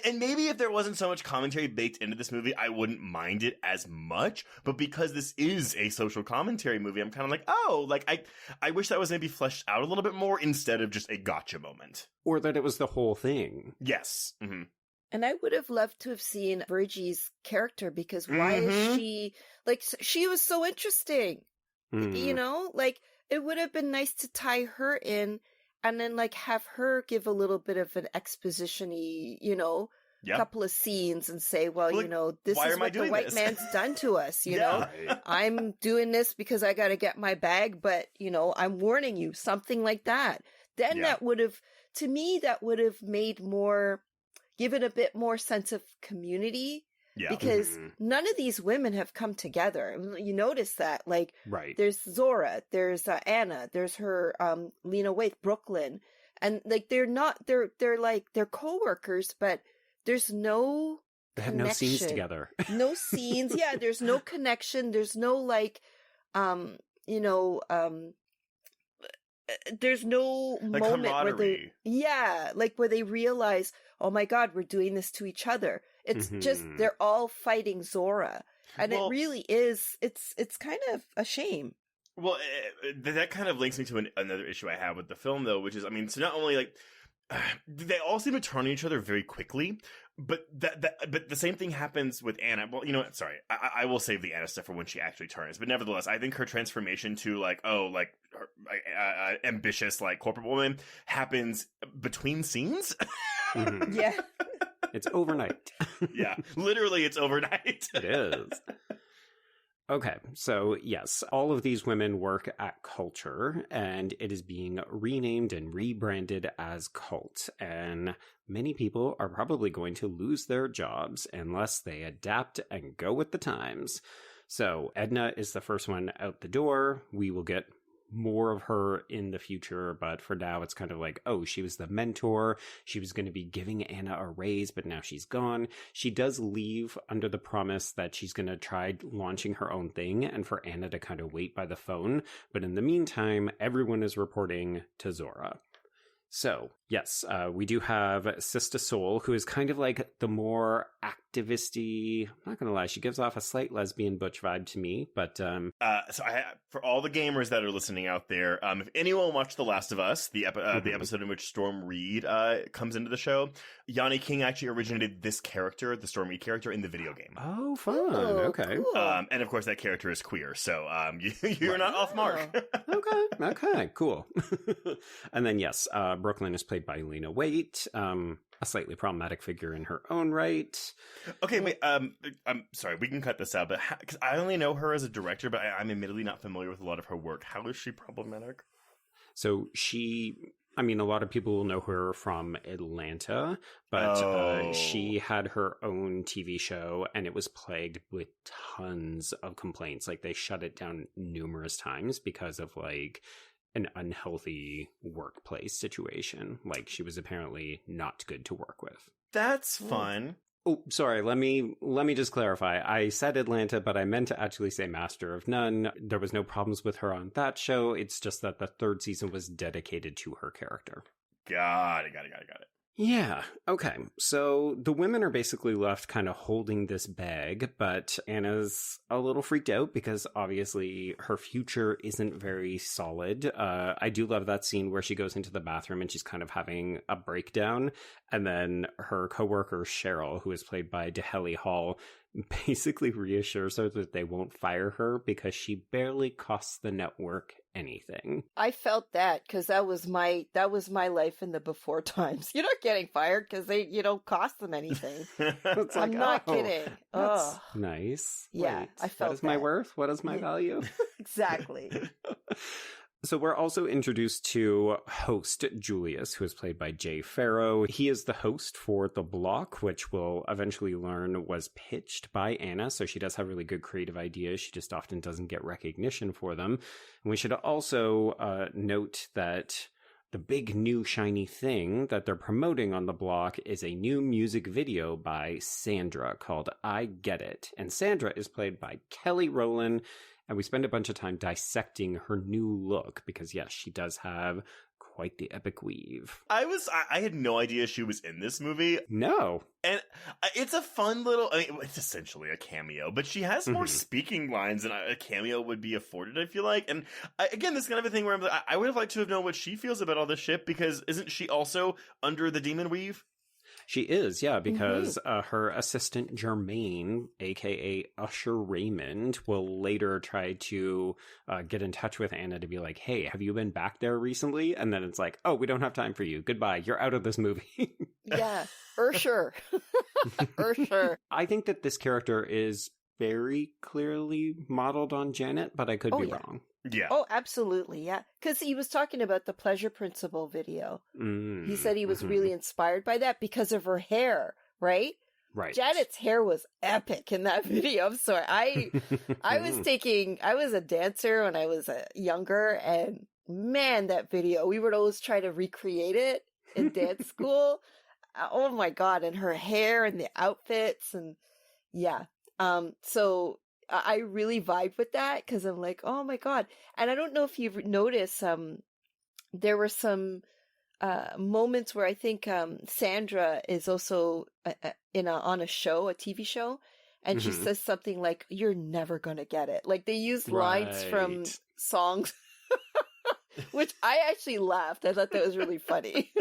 And maybe if there wasn't so much commentary baked into this movie, I wouldn't mind it as much. But because this is a social commentary movie, I'm kind of like, oh, like I wish that was maybe fleshed out a little bit more instead of just a gotcha moment. Or that it was the whole thing. Yes. Mm-hmm. And I would have loved to have seen Virgie's character, because why is she, like, she was so interesting. You know, like, it would have been nice to tie her in and then, like, have her give a little bit of an exposition-y, you know, couple of scenes and say, well, you know, this is what the white man's done to us, you know? I'm doing this because I got to get my bag, but, you know, I'm warning you, something like that. Then that would have, to me, that would have made more, given a bit more sense of community. Yeah. Because none of these women have come together. You notice that, like, there's Zora, there's Anna, there's her, Lena Waithe, Brooklyn, and like they're co-workers, but there's no they have no scenes together. No scenes. Yeah, there's no connection. There's no like, you know, there's no like moment where they, where they realize, oh my God, we're doing this to each other. It's just, they're all fighting Zora. And it really is, it's kind of a shame. Well, that kind of links me to another issue I have with the film, though, which is, I mean, so not only, like, they all seem to turn on each other very quickly, but but the same thing happens with Anna. Well, you know what? Sorry, I will save the Anna stuff for when she actually turns. But nevertheless, I think her transformation to like her, ambitious like corporate woman happens between scenes. Yeah, it's overnight. Yeah, literally, it's overnight. It is. Okay, so yes, all of these women work at Culture, and it is being renamed and rebranded as Cult, and many people are probably going to lose their jobs unless they adapt and go with the times. So Edna is the first one out the door. We will get more of her in the future, but for now it's kind of like, oh, she was the mentor. She was going to be giving Anna a raise, but now she's gone. She does leave under the promise that she's going to try launching her own thing and for Anna to kind of wait by the phone. But in the meantime, everyone is reporting to Zora. So, yes, we do have Sister Soul, who is kind of like the more activist-y, I'm not going to lie, she gives off a slight lesbian butch vibe to me, but... So for all the gamers that are listening out there, if anyone watched The Last of Us, the episode in which Storm Reed comes into the show, Yanni King actually originated this character, the Storm Reed character, in the video game. Oh, fun. Okay. Cool. And of course, that character is queer, so you're not off mark. Okay, cool. And then, yes, Brooklyn is played by Lena Waithe, a slightly problematic figure in her own right. Okay, wait, I'm sorry, we can cut this out, but because I only know her as a director, but I'm admittedly not familiar with a lot of her work. How is she problematic? So a lot of people will know her from Atlanta, but she had her own TV show, and it was plagued with tons of complaints. Like, they shut it down numerous times because of, like, an unhealthy workplace situation. Like, she was apparently not good to work with. That's fun. Oh, sorry. Let me just clarify. I said Atlanta, but I meant to actually say Master of None. There was no problems with her on that show. It's just that the third season was dedicated to her character. Got it. Yeah, okay. So the women are basically left kind of holding this bag, but Anna's a little freaked out because obviously her future isn't very solid. I do love that scene where she goes into the bathroom and she's kind of having a breakdown, and then her coworker Cheryl, who is played by Deheli Hall, basically reassures her that they won't fire her because she barely costs the network anything. I felt that because that was my life in the before times. You're not getting fired because you don't cost them anything. I'm not kidding. That's nice. Yeah, Wait, I felt what is my worth? What is my value? Exactly. So we're also introduced to host Julius, who is played by Jay Farrow. He is the host for The Block, which we'll eventually learn was pitched by Anna. So she does have really good creative ideas. She just often doesn't get recognition for them. And we should also note that the big new shiny thing that they're promoting on The Block is a new music video by Sandra called I Get It. And Sandra is played by Kelly Rowland. And we spend a bunch of time dissecting her new look because, yes, she does have quite the epic weave. I had no idea she was in this movie. No. And it's a fun little, it's essentially a cameo, but she has more speaking lines than a cameo would be afforded, I feel like. And again, this kind of a thing where I'm like, I would have liked to have known what she feels about all this shit, because isn't she also under the demon weave? She is, yeah, because her assistant Jermaine, aka Usher Raymond, will later try to get in touch with Anna to be like, hey, have you been back there recently? And then it's like, oh, we don't have time for you. Goodbye. You're out of this movie. Yeah, Usher. Usher. I think that this character is very clearly modeled on Janet, but I could be wrong. Yeah. Oh, absolutely. Yeah. Because he was talking about the Pleasure Principle video. He said he was really inspired by that because of her hair, right? Right. Janet's hair was epic in that video. I'm sorry. I was a dancer when I was younger, and man, that video, we would always try to recreate it in dance school. Oh my God. And her hair and the outfits, and yeah. So I really vibe with that because I'm like, oh my God. And I don't know if you've noticed, there were some moments where I think Sandra is also on a show, a TV show, and she says something like, "You're never gonna get it." Like they used lines from songs, which I actually laughed. I thought that was really funny.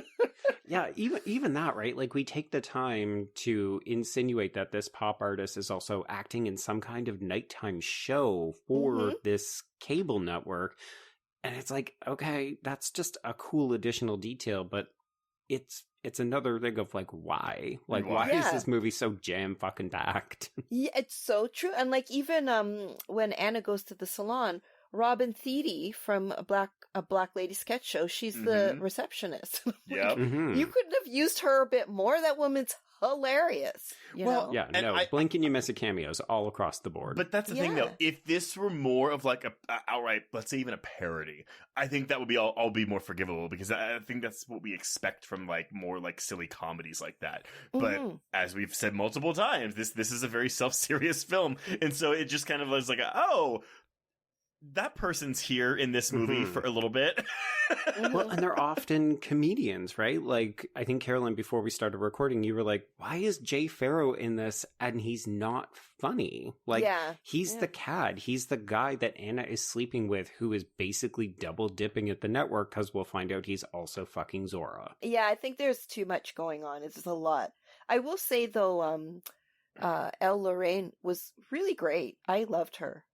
Yeah, even that, right? Like we take the time to insinuate that this pop artist is also acting in some kind of nighttime show for this cable network. And it's like, okay, that's just a cool additional detail, but it's another thing of like, why? Like, why is this movie so jam fucking packed? Yeah, it's so true. And like even when Anna goes to the salon, Robin Thede from a Black Lady sketch show, she's the receptionist. Yeah. You couldn't have used her a bit more. That woman's hilarious. You know? Yeah, no, blink and you miss a cameos all across the board. But that's the thing, though. If this were more of like a outright, let's say even a parody, I think that would be all be more forgivable because I think that's what we expect from like more like silly comedies like that. But as we've said multiple times, this is a very self-serious film, and so it just kind of was like, oh, that person's here in this movie for a little bit. Well, and they're often comedians, right? Like, I think, Carolyn, before we started recording, you were like, why is Jay Farrow in this and he's not funny? Like, he's the cad. He's the guy that Anna is sleeping with who is basically double dipping at the network because we'll find out he's also fucking Zora. Yeah, I think there's too much going on. It's just a lot. I will say, though, Elle Lorraine was really great. I loved her.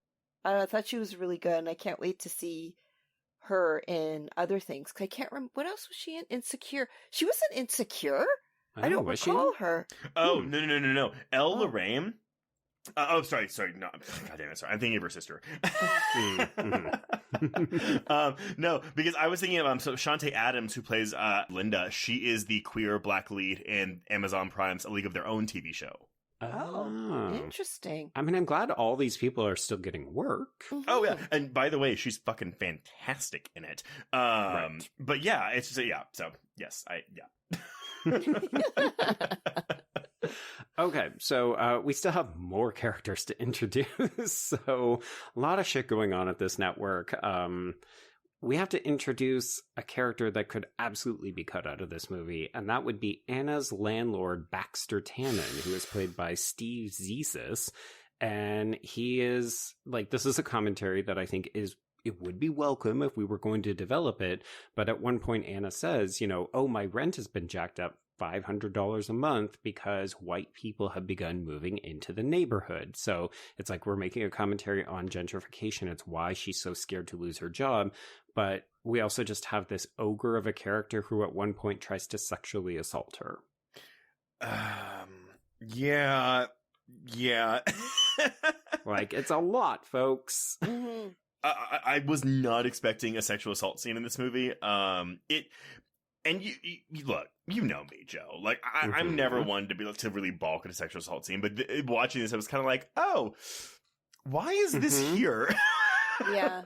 I thought she was really good, and I can't wait to see her in other things. I can't remember. What else was she in? Insecure. She wasn't Insecure? I don't recall her. Oh, no. Elle Lorraine. Sorry. No, God damn it. Sorry. I'm thinking of her sister. No, because I was thinking of so Shantae Adams, who plays Linda. She is the queer black lead in Amazon Prime's A League of Their Own TV show. Oh, interesting. I mean, I'm glad all these people are still getting work. Oh, yeah. And by the way, she's fucking fantastic in it. Right. But yeah, it's just, So, yes, Okay, so we still have more characters to introduce. So, a lot of shit going on at this network. We have to introduce a character that could absolutely be cut out of this movie, and that would be Anna's landlord, Baxter Tannen, who is played by Steve Zissou. And he is, like, this is a commentary that I think it would be welcome if we were going to develop it. But at one point, Anna says, oh, my rent has been jacked up $500 a month because white people have begun moving into the neighborhood. So it's like we're making a commentary on gentrification. It's why she's so scared to lose her job. But we also just have this ogre of a character who at one point tries to sexually assault her. Yeah. Like, it's a lot, folks. I was not expecting a sexual assault scene in this movie. And you look, you know me, Joe. Like, I'm never one to be to really balk at a sexual assault scene. But watching this, I was kind of like, oh, why is this here? Yeah.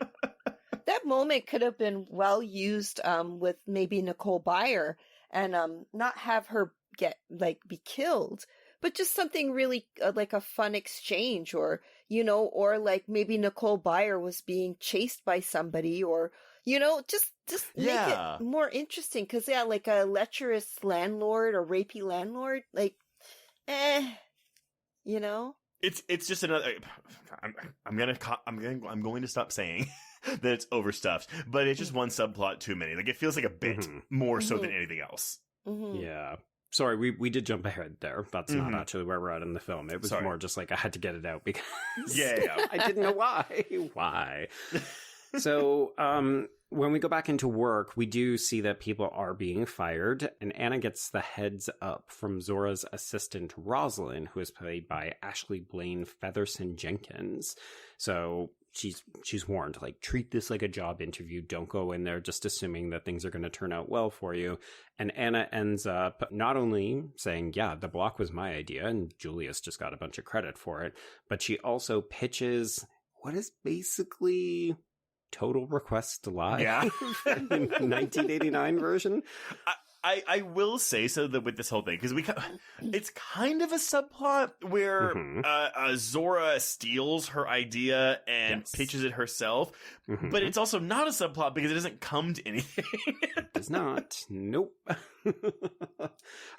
That moment could have been well used with maybe Nicole Byer and not have her be killed, but just something really like a fun exchange, or or like maybe Nicole Byer was being chased by somebody, or just make it more interesting, because like a lecherous landlord or rapey landlord, like it's just another. I'm going to stop saying that it's overstuffed, but it's just one subplot too many. Like, it feels like a bit more so than anything else. Yeah. Sorry, we did jump ahead there. That's not actually where we're at in the film. It was more just like I had to get it out because I didn't know why. Why? So, when we go back into work, we do see that people are being fired, and Anna gets the heads up from Zora's assistant, Rosalind, who is played by Ashley Blaine Featherson Jenkins. So she's warned, like, treat this like a job interview. Don't go in there just assuming that things are going to turn out well for you. And Anna ends up not only saying, yeah, the block was my idea, and Julius just got a bunch of credit for it, but she also pitches what is basically Total Request Live, in 1989 version. I will say so that with this whole thing, because it's kind of a subplot where Zora steals her idea and pitches it herself, but it's also not a subplot because it doesn't come to anything. It does not. Nope.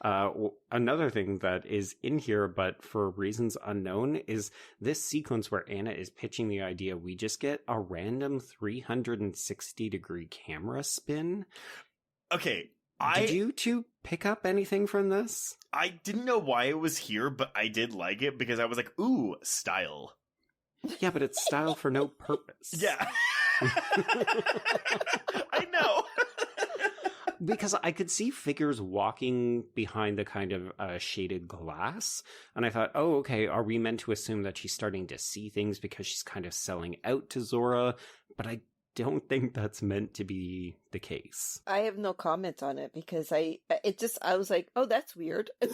Another thing that is in here, but for reasons unknown, is this sequence where Anna is pitching the idea. We just get a random 360-degree camera spin. Okay. Did you two pick up anything from this? I didn't know why it was here, but I did like it because I was like, ooh, style. Yeah, but it's style for no purpose. Yeah. I know. Because I could see figures walking behind the kind of shaded glass. And I thought, oh, okay, are we meant to assume that she's starting to see things because she's kind of selling out to Zora? But I don't think that's meant to be the case. I have no comment on it because I was like, oh, that's weird. I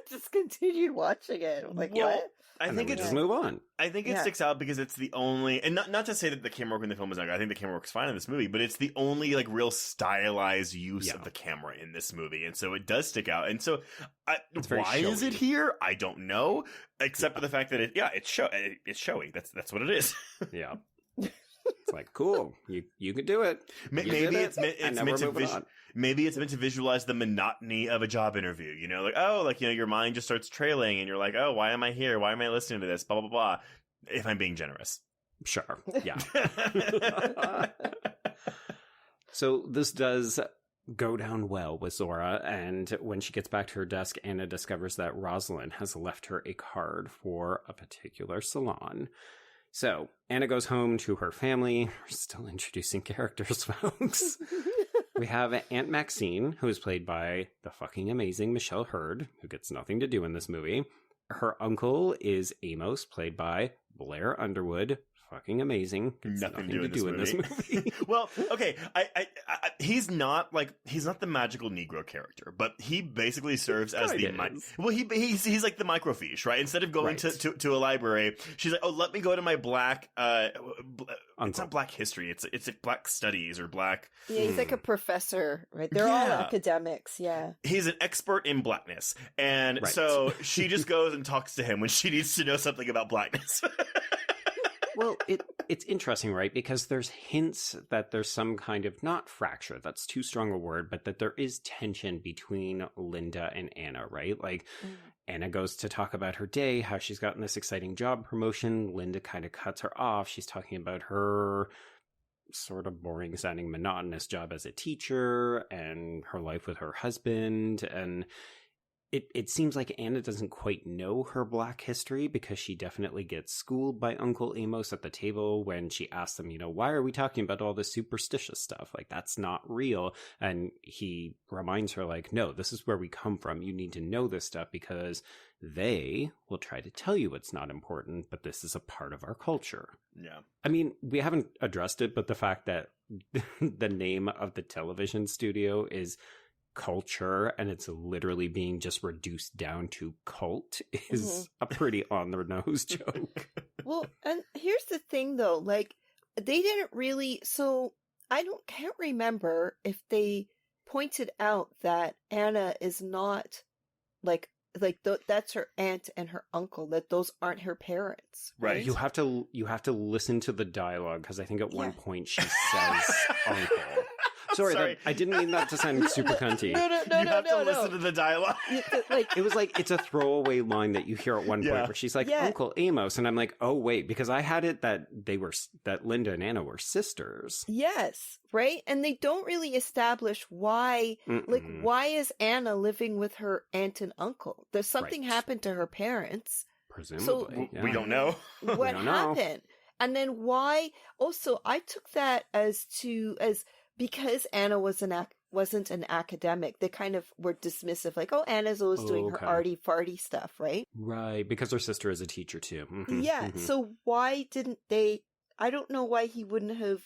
just continued watching it. I'm like, what? I think it just move on. I think it sticks out because it's the only, and not to say that the camera work in the film is not good. I think the camera work is fine in this movie, but it's the only like real stylized use of the camera in this movie, and so it does stick out. And so, why is it here? I don't know, except for the fact that it's showy. That's what it is. Yeah. It's like, cool, you could do it. Maybe it's meant to visualize the monotony of a job interview. You know, like, your mind just starts trailing and you're like, oh, why am I here? Why am I listening to this? Blah, blah, blah. If I'm being generous. Sure. Yeah. So this does go down well with Zora, and when she gets back to her desk, Anna discovers that Rosalind has left her a card for a particular salon. So, Anna goes home to her family. We're still introducing characters, folks. We have Aunt Maxine, who is played by the fucking amazing Michelle Hurd, who gets nothing to do in this movie. Her uncle is Amos, played by Blair Underwood. Fucking amazing. Nothing to do in this movie. Well, okay, he's not the magical Negro character, but he basically serves as he's like the microfiche, right? Instead of going to a library, she's like, oh, let me go to my black it's not black history, it's black studies or black. Yeah, he's like a professor, right? They're all academics. Yeah, he's an expert in blackness, and so she just goes and talks to him when she needs to know something about blackness. Well, it's interesting, right? Because there's hints that there's some kind of, not fracture, that's too strong a word, but that there is tension between Linda and Anna, right? Like, Anna goes to talk about her day, how she's gotten this exciting job promotion. Linda kind of cuts her off. She's talking about her sort of boring sounding monotonous job as a teacher and her life with her husband. And it seems like Anna doesn't quite know her black history because she definitely gets schooled by Uncle Amos at the table when she asks him, why are we talking about all this superstitious stuff? Like, that's not real. And he reminds her, like, no, this is where we come from. You need to know this stuff because they will try to tell you it's not important, but this is a part of our culture. Yeah. I mean, we haven't addressed it, but the fact that the name of the television studio is Culture and it's literally being just reduced down to cult is a pretty on the nose joke. Well, and here's the thing though, like, they didn't really, so can't remember if they pointed out that Anna is not that's her aunt and her uncle, that those aren't her parents, right? You have to listen to the dialogue because I think at one point she says uncle. Sorry. I didn't mean that to sound super cunty. No. You have to listen to the dialogue. Like, It was like, it's a throwaway line that you hear at one point where she's like, Uncle Amos. And I'm like, oh, wait, because I had it that Linda and Anna were sisters. yes, right? And they don't really establish why, like, why is Anna living with her aunt and uncle? There's something happened to her parents. Presumably. We don't know. What happened? And then why? Also, I took that as because Anna wasn't an academic. They kind of were dismissive, like, oh, Anna's always doing her arty farty stuff, right? Right, because her sister is a teacher too. Yeah. So why didn't they? I don't know why he wouldn't have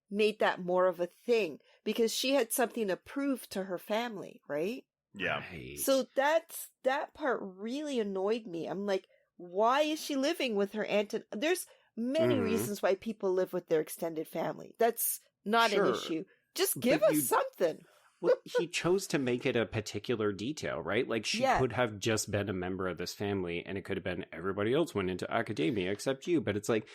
made that more of a thing, because she had something to prove to her family, right? Yeah. Right. So that part really annoyed me. I'm like, why is she living with her aunt? There's many reasons why people live with their extended family. That's not an issue. Just give us something. Well, he chose to make it a particular detail, right? Like, she could have just been a member of this family, and it could have been everybody else went into academia except you. But it's like,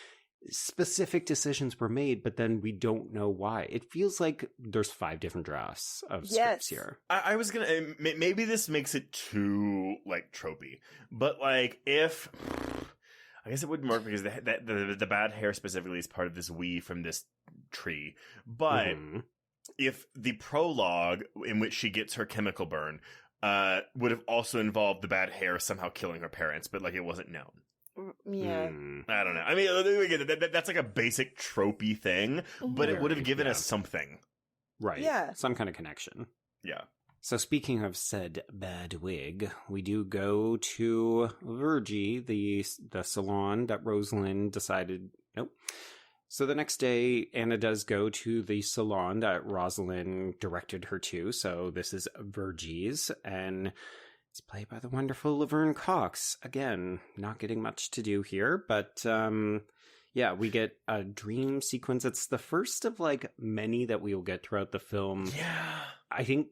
specific decisions were made, but then we don't know why. It feels like there's 5 different drafts of scripts here. I was gonna, maybe this makes it too, like, tropey, but, like, if, I guess it wouldn't work because the bad hair specifically is part of this weave from this tree, but if the prologue in which she gets her chemical burn would have also involved the bad hair somehow killing her parents, but, like, it wasn't known. Yeah. I don't know. I mean, again, that's like a basic tropey thing, but it would have given us something. Right. Yeah. Some kind of connection. Yeah. So speaking of said bad wig, we do go to Virgie, the salon that Rosalind decided, nope. So the next day, Anna does go to the salon that Rosalind directed her to. So this is Virgie's, and it's played by the wonderful Laverne Cox. Again, not getting much to do here, but yeah, we get a dream sequence. It's the first of, like, many that we will get throughout the film. Yeah. I think,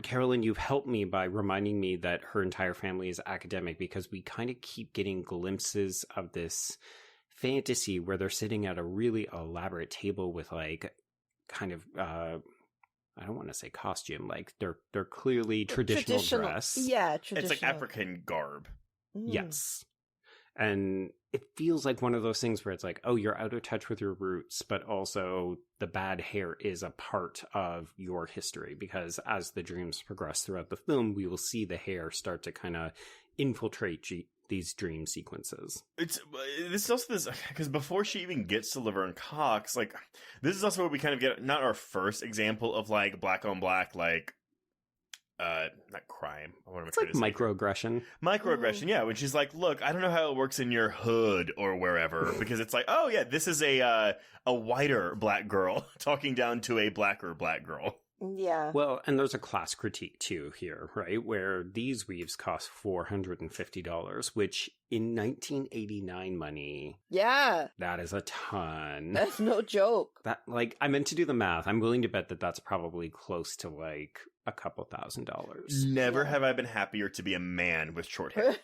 Carolyn, you've helped me by reminding me that her entire family is academic, because we kind of keep getting glimpses of this fantasy where they're sitting at a really elaborate table with, like, kind of I don't want to say costume, like they're clearly traditional dress. Yeah, traditional. It's like African garb. Yes. And it feels like one of those things where it's like, oh, you're out of touch with your roots, but also the bad hair is a part of your history, because as the dreams progress throughout the film, we will see the hair start to kind of infiltrate these dream sequences. This is also this, because before she even gets to Laverne Cox, like, this is also where we kind of get not our first example of, like, black on black, like, not crime. It's like microaggression. Microaggression, yeah. When she's like, look, I don't know how it works in your hood or wherever, because it's like, oh yeah, this is a whiter black girl talking down to a blacker black girl. Yeah. Well, and there's a class critique too here, right? Where these weaves cost $450, which in 1989 money, yeah, that is a ton. That's no joke. That, like, I meant to do the math. I'm willing to bet that that's probably close to, like, a couple $1,000s. Never have I been happier to be a man with short hair.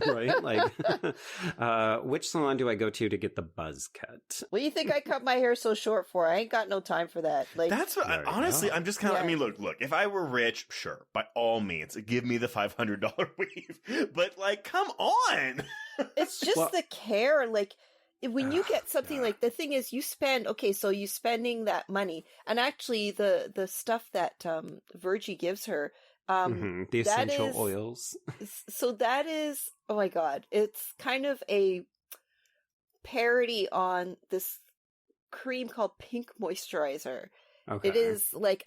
Right? Like, which salon do I go to get the buzz cut? What do you think I cut my hair so short for? I ain't got no time for that. Like, that's what, honestly, I'm just kind of, Yeah. I mean, look, if I were rich, sure, by all means, give me the $500 weave. But, like, come on! it's just the care. Like, when you get something like, the thing is, you spend, okay, so you spending that money, and actually the stuff that Virgie gives her, the essential oils. So that is, oh my god, it's kind of a parody on this cream called Pink Moisturizer. Okay. It is like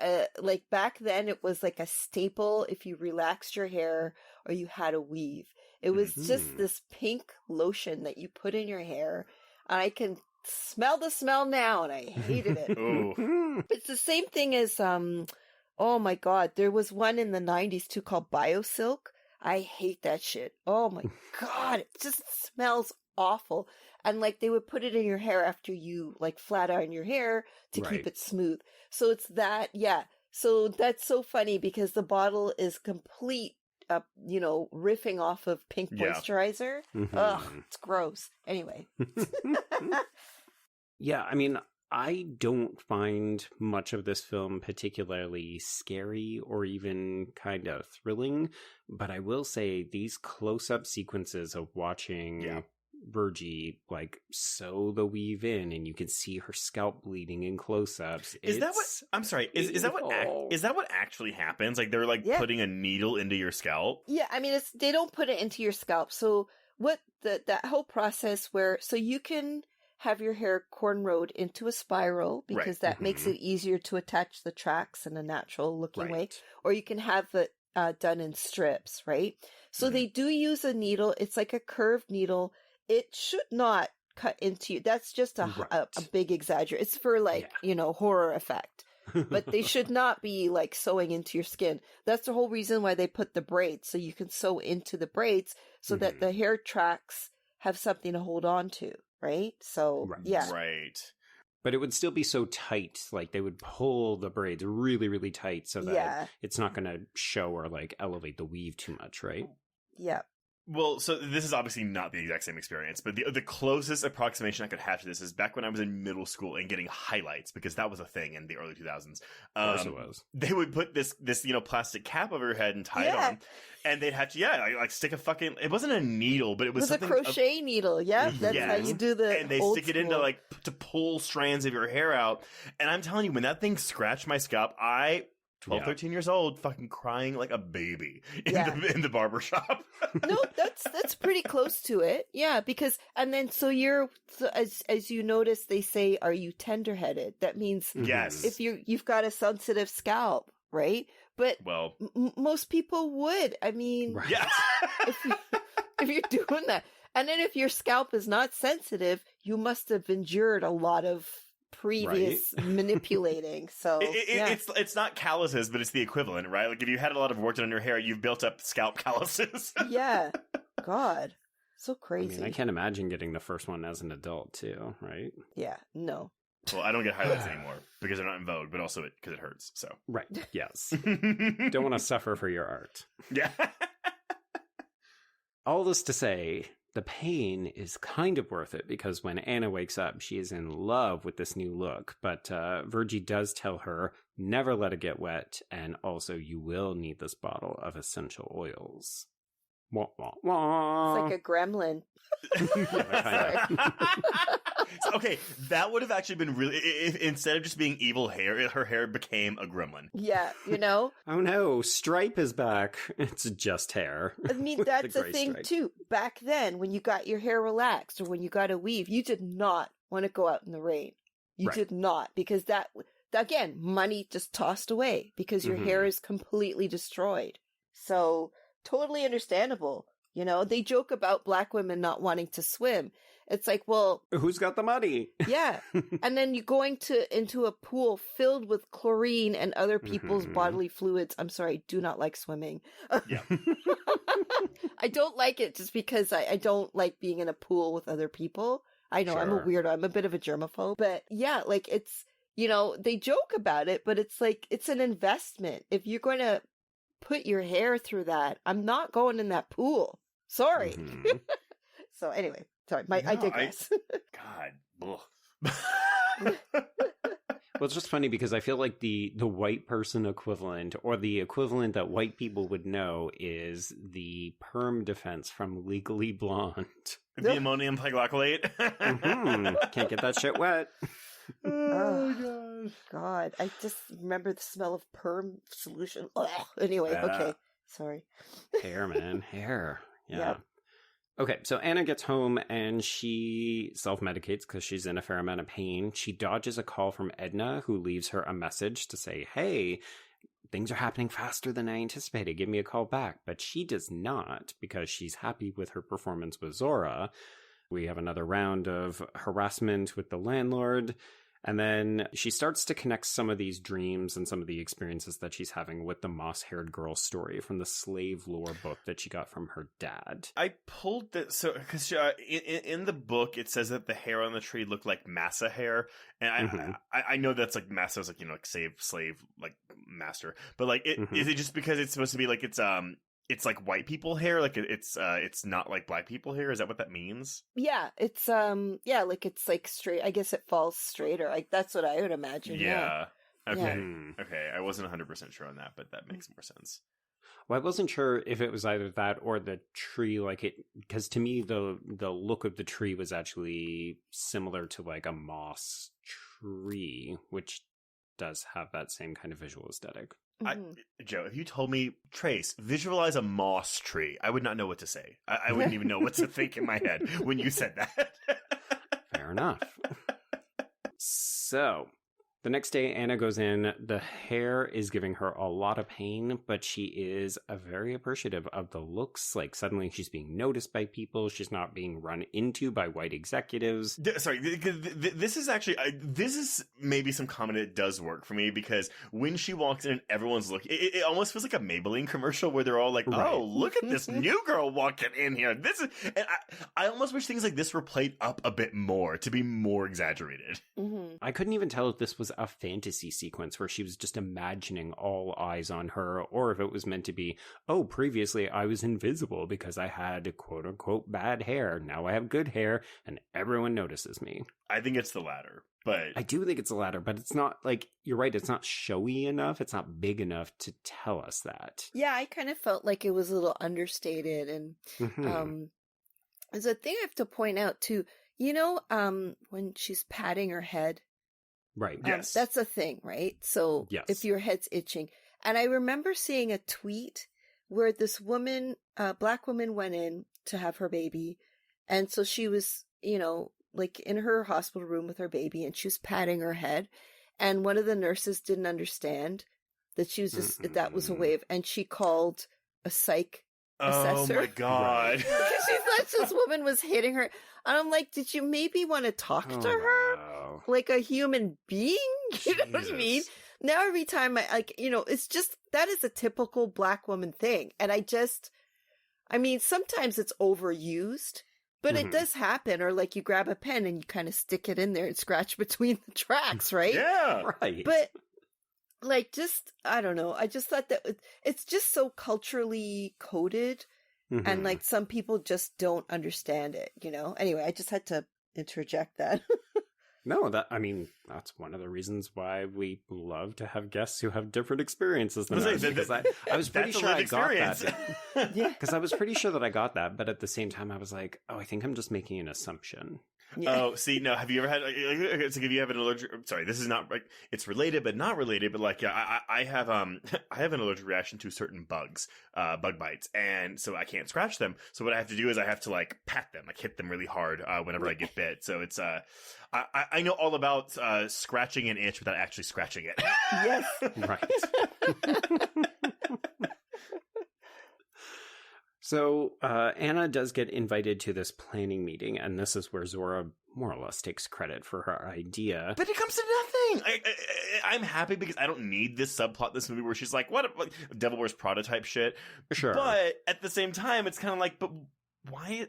back then it was like a staple if you relaxed your hair or you had a weave. It was just this pink lotion that you put in your hair. And I can smell the smell now, and I hated it. It's the same thing as, oh my god, there was one in the 90s too called BioSilk. I hate that shit. Oh my god, it just smells awful. And, like, they would put it in your hair after you, like, flat iron your hair to keep it smooth. So it's that, yeah. So that's so funny because the bottle is complete, riffing off of Pink Moisturizer. Ugh, it's gross. Anyway. Yeah, I mean, I don't find much of this film particularly scary or even kind of thrilling, but I will say these close-up sequences of watching Virgie like sew the weave in, and you can see her scalp bleeding in close-ups. Is that what? I'm sorry. Is that what actually happens? Like they're like putting a needle into your scalp? Yeah, I mean, they don't put it into your scalp. So what that whole process where you can have your hair cornrowed into a spiral because that makes it easier to attach the tracks in a natural looking way, or you can have it done in strips, right? So they do use a needle. It's like a curved needle. It should not cut into you. That's just a big exaggeration. It's for horror effect. But they should not be like sewing into your skin. That's the whole reason why they put the braids, so you can sew into the braids so that the hair tracks have something to hold on to. Right? So, Right. But it would still be so tight. Like, they would pull the braids really, really tight so that it's not going to show or, like, elevate the weave too much, right? Yeah. Well, so this is obviously not the exact same experience, but the closest approximation I could have to this is back when I was in middle school and getting highlights, because that was a thing in the early 2000s. Of course it was. They would put this plastic cap over your head and tie it on, and they'd have to like stick a fucking. It wasn't a needle, but it was something, a crochet needle. Yeah, that's how you do the. And they stick it into like to pull strands of your hair out. And I'm telling you, when that thing scratched my scalp, 13 years old, fucking crying like a baby in the barbershop. No, that's pretty close to it. Yeah, because as you notice, they say, "Are you tender-headed?" That means if you've got a sensitive scalp, right? But most people would. I mean, if you're doing that, and then if your scalp is not sensitive, you must have endured a lot of previous manipulating. So it's not calluses, but it's the equivalent, right? Like if you had a lot of work done on your hair, you've built up scalp calluses. Yeah. God. So crazy. I mean, I can't imagine getting the first one as an adult too, right? Yeah. No. Well, I don't get highlights anymore because they're not in vogue, but also because it hurts. So right. Yes. Don't want to suffer for your art. Yeah. All this to say, the pain is kind of worth it because when Anna wakes up, she is in love with this new look. But Virgie does tell her, never let it get wet. And also, you will need this bottle of essential oils. Wah, wah, wah. It's like a gremlin. Okay, that would have actually been really... If instead of just being evil hair, her hair became a gremlin. Yeah, you know? Oh no, Stripe is back. It's just hair. I mean, that's the thing, too. Back then, when you got your hair relaxed or when you got a weave, you did not want to go out in the rain. You did not, because that, again, money just tossed away because your hair is completely destroyed. So, totally understandable. You know, they joke about black women not wanting to swim. It's like, well... Who's got the money? Yeah. And then you're going into a pool filled with chlorine and other people's bodily fluids. I'm sorry, I do not like swimming. Yeah. I don't like it just because I don't like being in a pool with other people. I know, I'm a weirdo. I'm a bit of a germaphobe. But yeah, like it's, you know, they joke about it, but it's like, it's an investment. If you're going to put your hair through that, I'm not going in that pool. Sorry. So anyway, sorry, I digress. God. Well, it's just funny because I feel like the white person equivalent, or the equivalent that white people would know, is the perm defense from Legally Blonde. The ammonium glycolate. Can't get that shit wet. Oh gosh. God, I just remember the smell of perm solution. Ugh. Anyway, okay, sorry. Hair, man, hair. Yeah. Yep. Okay, so Anna gets home and she self-medicates because she's in a fair amount of pain. She dodges a call from Edna, who leaves her a message to say, hey, things are happening faster than I anticipated. Give me a call back. But she does not, because she's happy with her performance with Zora. We have another round of harassment with the landlord. And then she starts to connect some of these dreams and some of the experiences that she's having with the moss-haired girl story from the slave lore book that she got from her dad. I pulled this, so because in the book it says that the hair on the tree looked like massa hair, and I know that's like massa is like, you know, like slave like master, but like is it just because it's supposed to be like it's it's like white people hair, like it's not like black people hair. Is that what that means? Yeah, it's like it's like straight. I guess it falls straighter. Like that's what I would imagine. Yeah. Okay. Yeah. Okay. I wasn't 100% sure on that, but that makes more sense. Well, I wasn't sure if it was either that or the tree, like it, because to me the look of the tree was actually similar to like a moss tree, which does have that same kind of visual aesthetic. Joe, if you told me, Trace, visualize a moss tree, I would not know what to say. I wouldn't even know what to think in my head when you said that. Fair enough. So, the next day, Anna goes in. The hair is giving her a lot of pain, but she is very appreciative of the looks. Like, suddenly she's being noticed by people. She's not being run into by white executives. Sorry, this is actually, this is maybe some comment that does work for me, because when she walks in and everyone's looking, it almost feels like a Maybelline commercial where they're all like, Right. oh, look at this new girl walking in here. This is, and I almost wish things like this were played up a bit more to be more exaggerated. I couldn't even tell if this was a fantasy sequence where she was just imagining all eyes on her, or if it was meant to be, oh, previously I was invisible because I had quote-unquote bad hair. Now I have good hair, and everyone notices me. I think it's the latter, but I do think it's the latter, but it's not, like, you're right, it's not showy enough, it's not big enough to tell us that. Yeah, I kind of felt like it was a little understated, and there's a thing I have to point out too. You know, when she's patting her head. Right. Yes. That's a thing, right? So Yes. if your head's itching. And I remember seeing a tweet where this woman, black woman, went in to have her baby. And so she was, you know, like in her hospital room with her baby, and she was patting her head. And one of the nurses didn't understand that she was just, that was a way of, and she called a psych assessor. Oh my God. Because she thought this woman was hitting her. And I'm like, did you maybe want to talk to her? Wow. Like a human being? You know what I mean? Jesus. Now every time it's just, that is a typical black woman thing. And I mean, sometimes it's overused, but it does happen. Or like you grab a pen and you kind of stick it in there and scratch between the tracks, right? Yeah. Right. But like, just, I don't know. I just thought that it's just so culturally coded. And like some people just don't understand it, you know? Anyway, I just had to interject that. No, that's one of the reasons why we love to have guests who have different experiences than us. Because I was pretty sure I got that. Yeah. Because I was pretty sure that I got that, but at the same time, I was like, oh, I think I'm just making an assumption. Yeah. Oh, see, no, have you ever had, it's like if you have an allergic, sorry, this is not, like, it's related, but not related, but like, yeah, I have an allergic reaction to certain bugs, bug bites, and so I can't scratch them, so what I have to do is I have to, like, pat them, like, hit them really hard, whenever I get bit, so it's, I know all about, scratching an itch without actually scratching it. Yes. Right. So Anna does get invited to this planning meeting, and this is where Zora more or less takes credit for her idea. But it comes to nothing. I'm happy because I don't need this subplot in this movie where she's like, what, like, Devil Wears Prada type shit. Sure. But at the same time, it's kind of like, but why?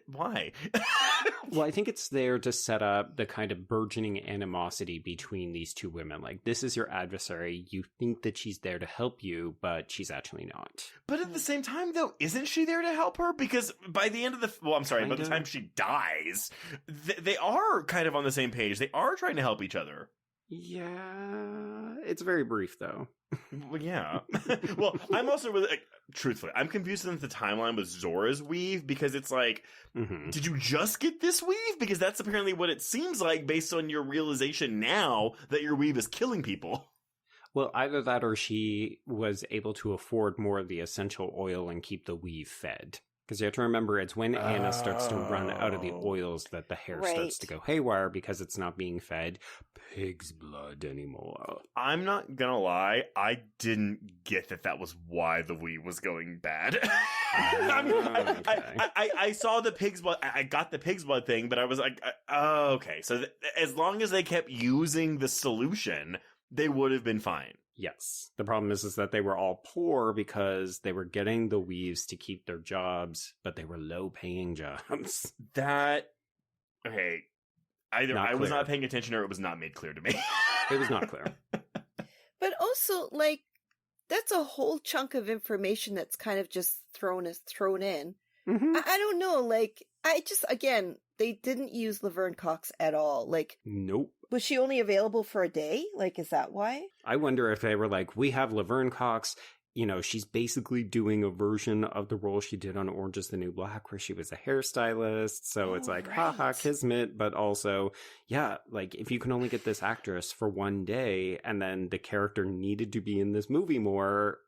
Well, I think it's there to set up the kind of burgeoning animosity between these two women. Like, this is your adversary. You think that she's there to help you, but she's actually not. But at the same time, though, isn't she there to help her? Because by the end of by the time she dies, they are kind of on the same page. They are trying to help each other. Yeah, it's very brief, though. Well, yeah. Well, I'm also really, like, truthfully, I'm confused with the timeline with Zora's weave, because it's like, did you just get this weave? Because that's apparently what it seems like based on your realization now that your weave is killing people. Well, either that or she was able to afford more of the essential oil and keep the weave fed. Because you have to remember, it's when Anna starts to run out of the oils that the hair starts to go haywire because it's not being fed pig's blood anymore. I'm not gonna lie, I didn't get that was why the weave was going bad. I mean, I saw the pig's blood, I got the pig's blood thing, but I was like, oh, okay. So as long as they kept using the solution, they would have been fine. Yes. The problem is that they were all poor because they were getting the weaves to keep their jobs, but they were low-paying jobs. Okay. Either I was not paying attention or it was not made clear to me. It was not clear. But also, like, that's a whole chunk of information that's kind of just thrown in. Mm-hmm. I don't know, like, again, they didn't use Laverne Cox at all. Like, nope. Was she only available for a day? Like, is that why? I wonder if they were like, we have Laverne Cox, you know, she's basically doing a version of the role she did on Orange is the New Black, where she was a hairstylist. So it's like, haha, kismet. But also, yeah, like, if you can only get this actress for one day and then the character needed to be in this movie more.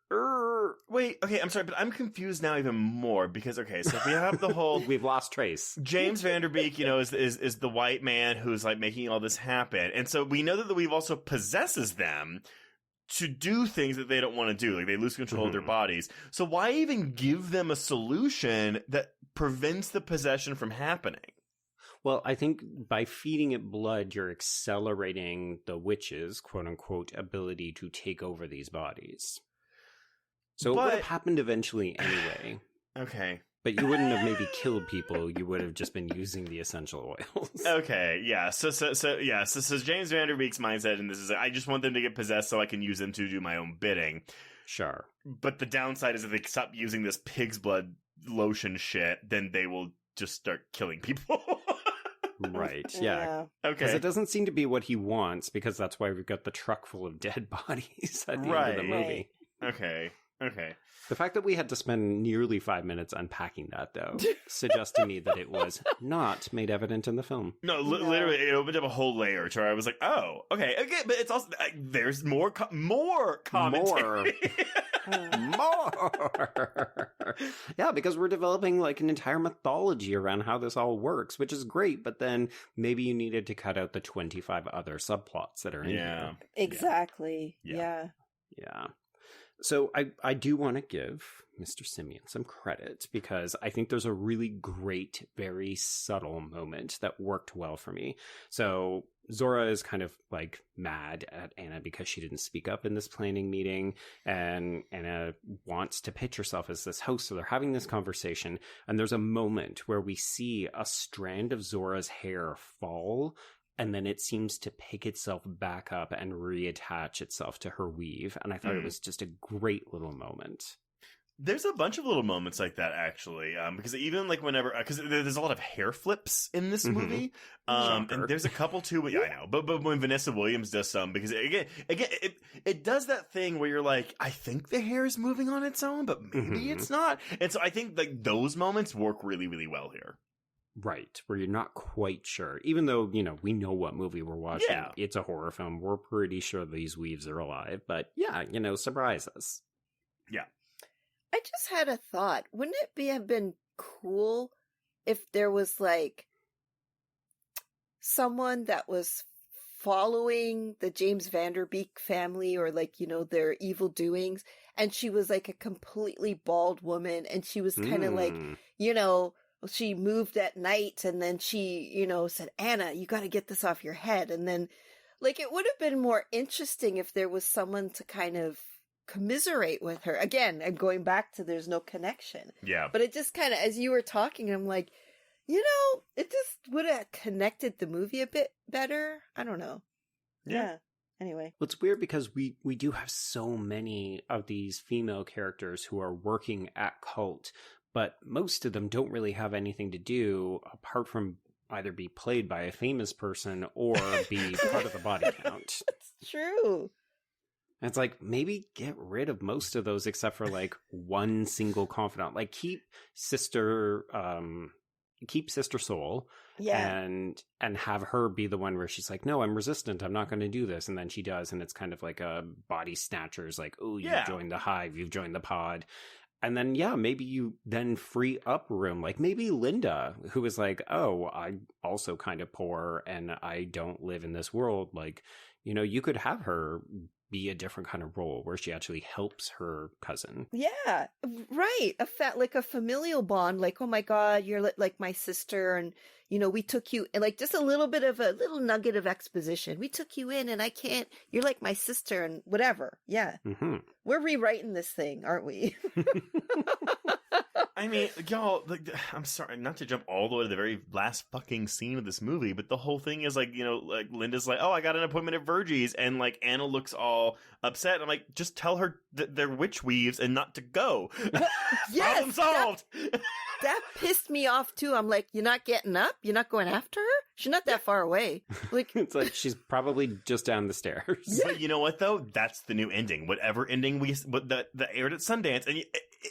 Wait, okay, I'm sorry, but I'm confused now even more because, okay, so if we have the whole... We've lost trace. James Van Der Beek, you know, is the white man who's, like, making all this happen. And so we know that the weave also possesses them to do things that they don't want to do. Like, they lose control of their bodies. So why even give them a solution that prevents the possession from happening? Well, I think by feeding it blood, you're accelerating the witch's, quote-unquote, ability to take over these bodies. So it would have happened eventually anyway. Okay. But you wouldn't have maybe killed people. You would have just been using the essential oils. Okay, yeah. So James Van Der Beek's mindset in this is, I just want them to get possessed so I can use them to do my own bidding. Sure. But the downside is if they stop using this pig's blood lotion shit, then they will just start killing people. Right, yeah. Okay. Because it doesn't seem to be what he wants, because that's why we've got the truck full of dead bodies at the end of the movie. Okay. The fact that we had to spend nearly 5 minutes unpacking that, though, suggests to me that it was not made evident in the film. No, literally, it opened up a whole layer to where I was like, oh, okay, but it's also, there's more commentary. More! Yeah, because we're developing, like, an entire mythology around how this all works, which is great, but then maybe you needed to cut out the 25 other subplots that are in here. Exactly. Yeah. So I do want to give Mr. Simien some credit, because I think there's a really great, very subtle moment that worked well for me. So Zora is kind of like mad at Anna because she didn't speak up in this planning meeting, and Anna wants to pitch herself as this host. So they're having this conversation, and there's a moment where we see a strand of Zora's hair fall, and then it seems to pick itself back up and reattach itself to her weave. And I thought it was just a great little moment. There's a bunch of little moments like that, actually, because even like whenever, because there's a lot of hair flips in this movie, and there's a couple too. Yeah, I know, but when Vanessa Williams does some, because again, it does that thing where you're like, I think the hair is moving on its own, but maybe it's not. And so I think like those moments work really, really well here. Right, where you're not quite sure. Even though, you know, we know what movie we're watching. Yeah. It's a horror film. We're pretty sure these weaves are alive. But yeah, you know, surprise us. Yeah. I just had a thought. Wouldn't it have been cool if there was, like, someone that was following the James Van Der Beek family, or, like, you know, their evil doings, and she was, like, a completely bald woman, and she was kind of like, you know, she moved at night, and then she, you know, said, Anna, you got to get this off your head. And then, like, it would have been more interesting if there was someone to kind of commiserate with her. Again, I'm going back to there's no connection. Yeah. But it just kind of, as you were talking, I'm like, you know, it just would have connected the movie a bit better. I don't know. Yeah. Anyway. Well, it's weird because we do have so many of these female characters who are working at Cult, but most of them don't really have anything to do apart from either be played by a famous person or be part of the body count. It's true. And it's like, maybe get rid of most of those except for like one single confidant. Like keep Sister Soul. Yeah. And have her be the one where she's like, no, I'm resistant. I'm not going to do this. And then she does. And it's kind of like a body snatchers, like, oh, you've joined the hive. You've joined the pod. And then, yeah, maybe you then free up room. Like maybe Linda, who is like, oh, I'm also kind of poor and I don't live in this world. Like, you know, you could have her be a different kind of role where she actually helps her cousin. Yeah, right. Like a familial bond. Like, oh my God, you're like my sister. And, you know, we took you, and like just a little bit of a little nugget of exposition. We took you in and I can't, you're like my sister and whatever. Yeah. Mm-hmm. We're rewriting this thing, aren't we? I mean, y'all, like, I'm sorry, not to jump all the way to the very last fucking scene of this movie, but the whole thing is like, you know, like Linda's like, oh, I got an appointment at Virgie's, and like Anna looks all upset. I'm like, just tell her that they're witch weaves and not to go. Yes, problem solved. That pissed me off too. I'm like, you're not getting up? You're not going after her? She's not that far away. Like, it's like she's probably just down the stairs. Yeah. But you know what though? That's the new ending. Whatever ending that aired at Sundance, and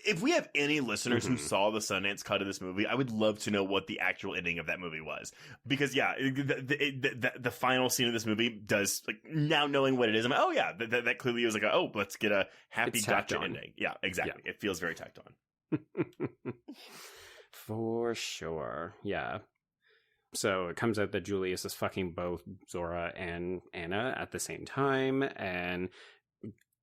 if we have any listeners who saw the Sundance cut of this movie, I would love to know what the actual ending of that movie was. Because yeah, the final scene of this movie does, like, now knowing what it is, I'm like, oh yeah, that clearly was like, oh, let's get a happy gotcha ending. Yeah, exactly. Yeah. It feels very tacked on. For sure. Yeah. So it comes out that Julius is fucking both Zora and Anna at the same time, and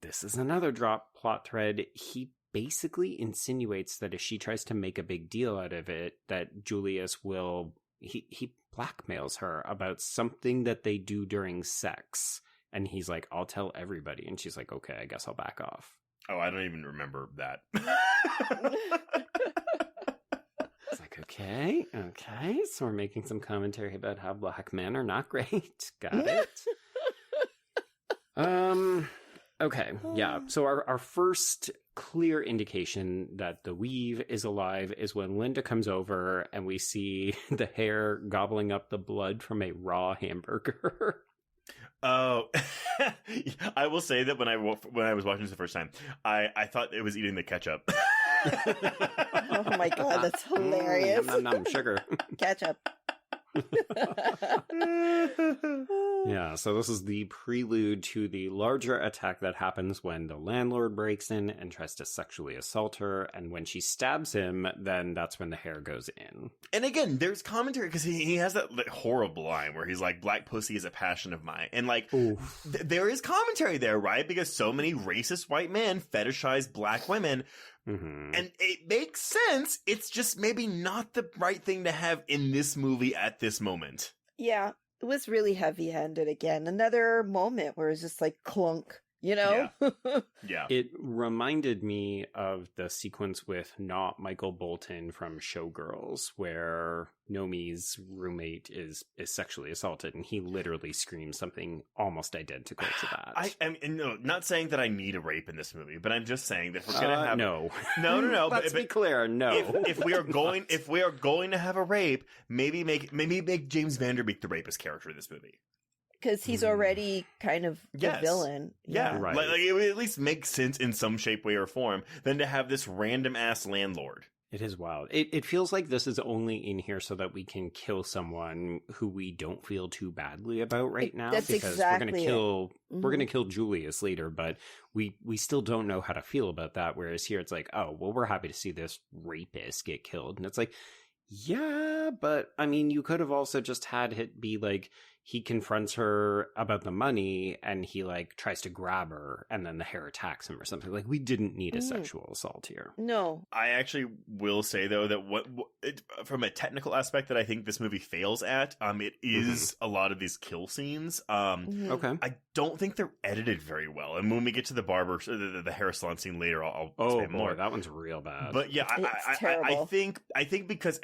this is another drop plot thread. He basically insinuates that if she tries to make a big deal out of it, that Julius will... He blackmails her about something that they do during sex. And he's like, I'll tell everybody. And she's like, okay, I guess I'll back off. Oh, I don't even remember that. It's like, okay. So we're making some commentary about how black men are not great. Got it. Okay, yeah. So our first clear indication that the weave is alive is when Linda comes over and we see the hair gobbling up the blood from a raw hamburger. Oh, I will say that when I was watching this the first time, I thought it was eating the ketchup. oh my god, that's hilarious. Nom, sugar. Ketchup. Yeah, so this is the prelude to the larger attack that happens when the landlord breaks in and tries to sexually assault her, and when she stabs him, then that's when the hair goes in. And again, there's commentary, because he has that horrible line where he's like, black pussy is a passion of mine. And like, there is commentary there, right? Because so many racist white men fetishize black women. Mm-hmm. And it makes sense. It's just maybe not the right thing to have in this movie at this moment. Yeah, it was really heavy-handed again. Another moment where it's just like clunk, you know? Yeah. It reminded me of the sequence with not Michael Bolton from Showgirls, where Nomi's roommate is sexually assaulted, and he literally screams something almost identical to that. I'm not saying that I need a rape in this movie, but I'm just saying that if we're gonna have no. Let's be clear, no. If we are going to have a rape, maybe make James Vanderbeek the rapist character in this movie. Because he's already kind of the villain. Yeah. Right. Like it would at least make sense in some shape, way, or form than to have this random ass landlord. It is wild. It feels like this is only in here so that we can kill someone who we don't feel too badly about right now. That's because exactly we're gonna kill Julius later, but we still don't know how to feel about that. Whereas here it's like, oh, well, we're happy to see this rapist get killed. And it's like, yeah, but I mean, you could have also just had it be like, he confronts her about the money and he like tries to grab her and then the hair attacks him or something. Like, we didn't need a sexual assault here. No. I actually will say though that from a technical aspect that I think this movie fails at, it is a lot of these kill scenes. Okay. I don't think they're edited very well. And when we get to the barber, the hair salon scene later, I'll say more. That one's real bad. But yeah, I think because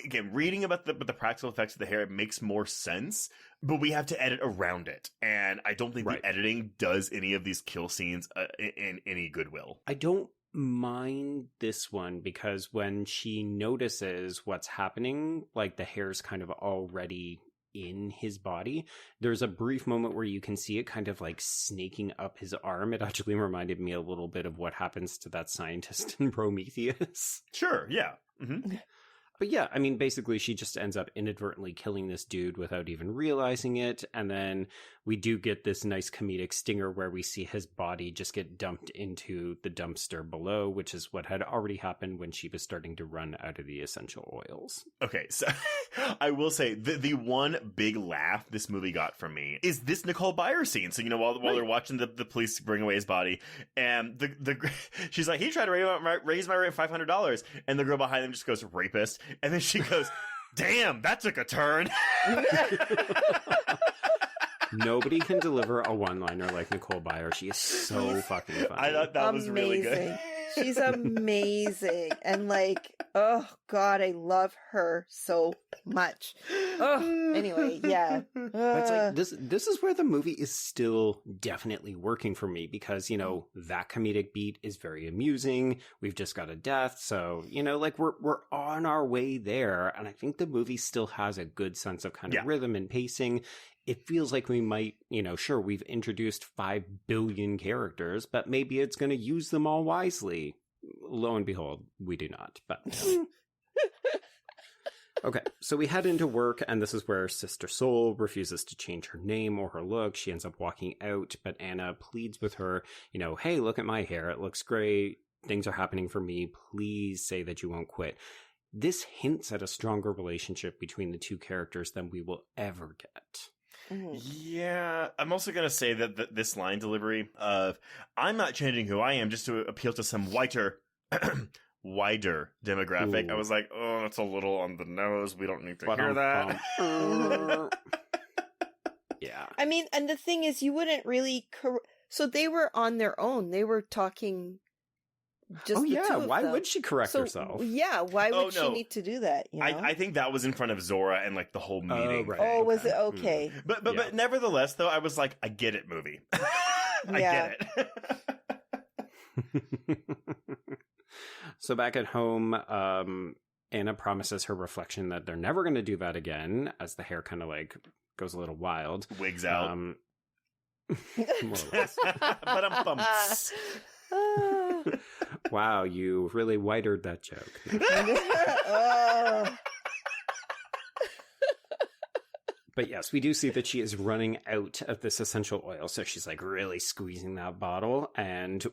again, reading about the practical effects of the hair, it makes more sense. But we have to edit around it. And I don't think the editing does any of these kill scenes in any goodwill. I don't mind this one because when she notices what's happening, like the hair's kind of already in his body, there's a brief moment where you can see it kind of like snaking up his arm. It actually reminded me a little bit of what happens to that scientist in Prometheus. Sure, yeah. Mm-hmm. But yeah, I mean, basically she just ends up inadvertently killing this dude without even realizing it. And then we do get this nice comedic stinger where we see his body just get dumped into the dumpster below, which is what had already happened when she was starting to run out of the essential oils. Okay, so I will say the one big laugh this movie got from me is this Nicole Byer scene. So, while they're watching the police bring away his body, and she's like, he tried to raise my rent $500. And the girl behind him just goes, rapist. And then she goes, damn, that took a turn. Nobody can deliver a one-liner like Nicole Byer. She is so fucking funny. I thought that was really good. She's amazing. And like, oh God, I love her so much. Oh, anyway, yeah. It's like this is where the movie is still definitely working for me because, you know, that comedic beat is very amusing. We've just got a death. So, you know, like we're on our way there. And I think the movie still has a good sense of kind of rhythm and pacing. It feels like we might, you know, sure, we've introduced 5 billion characters, but maybe it's going to use them all wisely. Lo and behold, we do not. But okay, so we head into work, and this is where Sister Soul refuses to change her name or her look. She ends up walking out, but Anna pleads with her, you know, hey, look at my hair. It looks great. Things are happening for me. Please say that you won't quit. This hints at a stronger relationship between the two characters than we will ever get. Yeah, I'm also going to say that this line delivery of, I'm not changing who I am just to appeal to some wider demographic. Ooh. I was like, oh, that's a little on the nose. We don't need to hear that. Yeah. I mean, and the thing is, you wouldn't really... So they were on their own. They were talking... Just the two of why them. would she correct herself? Yeah, why would she need to do that? You know? I think that was in front of Zora and like the whole meeting. Right. Oh, was it? Okay. But nevertheless, though, I was like, I get it, movie. I get it. So back at home, Anna promises her reflection that they're never going to do that again, as the hair kind of like goes a little wild. Wigs out. More or less. But I'm bummed. Wow, you really whitered that joke. But yes, we do see that she is running out of this essential oil, so she's like really squeezing that bottle. And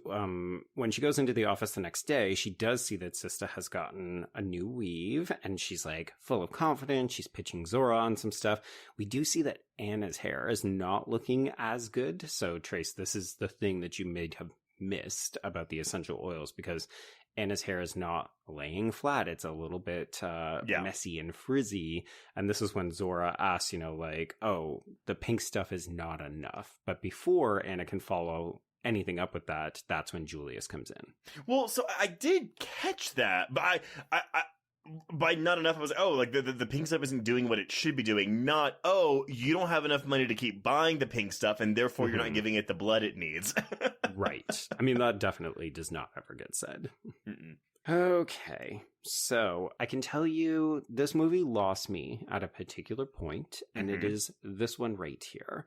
when she goes into the office the next day, she does see that Sista has gotten a new weave, and she's like full of confidence. She's pitching Zora on some stuff. We do see that Anna's hair is not looking as good. So Trace, this is the thing that you may have missed about the essential oils, because Anna's hair is not laying flat. It's a little bit messy and frizzy. And this is when Zora asks, you know, like, oh, the pink stuff is not enough. But before Anna can follow anything up with that, that's when Julius comes in. Well, so I did catch that, but I by not enough, I was like, oh, like the pink stuff isn't doing what it should be doing. Not, oh, you don't have enough money to keep buying the pink stuff, and therefore you're not giving it the blood it needs. Right. I mean, that definitely does not ever get said. Okay. So I can tell you this movie lost me at a particular point, and it is this one right here.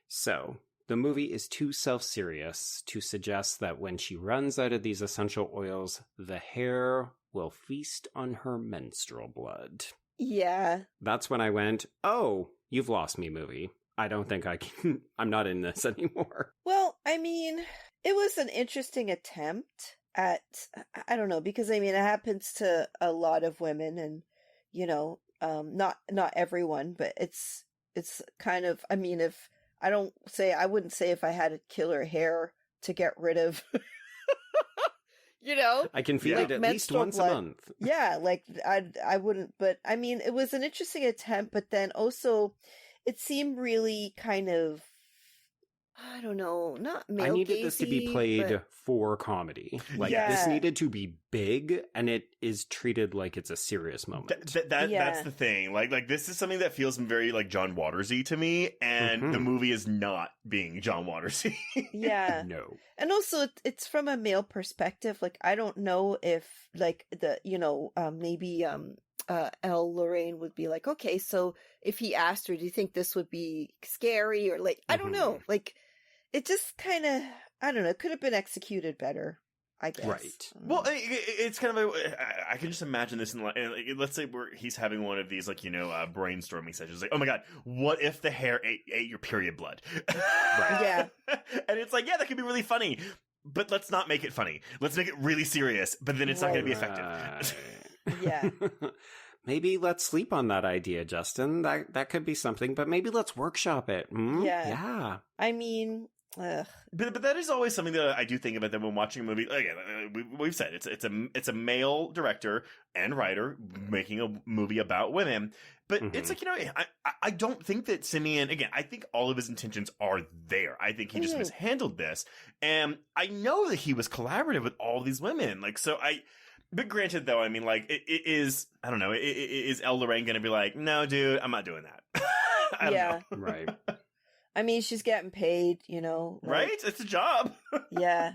So the movie is too self-serious to suggest that when she runs out of these essential oils, the hair will feast on her menstrual blood. Yeah. That's when I went, oh, you've lost me, movie. I don't think I can, I'm not in this anymore. Well, I mean, it was an interesting attempt at, I don't know, because I mean, it happens to a lot of women, and, you know, not everyone, but it's kind of, I mean, if I wouldn't say if I had killer hair to get rid of, you know, I can feel it at least once a month. Yeah, like I wouldn't, but I mean, it was an interesting attempt, but then also it seemed really kind of, I don't know, not male. I needed this to be played for comedy. Like, this needed to be big, and it is treated like it's a serious moment. That's the thing. Like this is something that feels very like John Watersy to me, and the movie is not being John Watersy. Yeah. No. And also, it's from a male perspective. Like, I don't know if, like, maybe Elle Lorraine would be like, okay, so if he asked her, do you think this would be scary? Or, like, I don't know. Like, it just kind of, I don't know, it could have been executed better, I guess. Right. Well, it's kind of I can just imagine this in, like, let's say he's having one of these, like, you know, brainstorming sessions. Like, oh my God, what if the hair ate your period blood? Right. Yeah. And it's like, yeah, that could be really funny, but let's not make it funny. Let's make it really serious, but then it's not going to be effective. Yeah. Maybe let's sleep on that idea, Justin. That could be something, but maybe let's workshop it. Yeah. I mean, Ugh. But that is always something that I do think about them when watching a movie. Again, we've said it's a male director and writer making a movie about women. But it's like, I don't think that Simien, again, I think all of his intentions are there. I think he just mishandled this. And I know that he was collaborative with all these women. Like, but granted, though, I mean, like, it is, I don't know, is Elle Lorraine going to be like, no, dude, I'm not doing that? I don't know. Right. I mean, she's getting paid, like, right? It's a job. Yeah.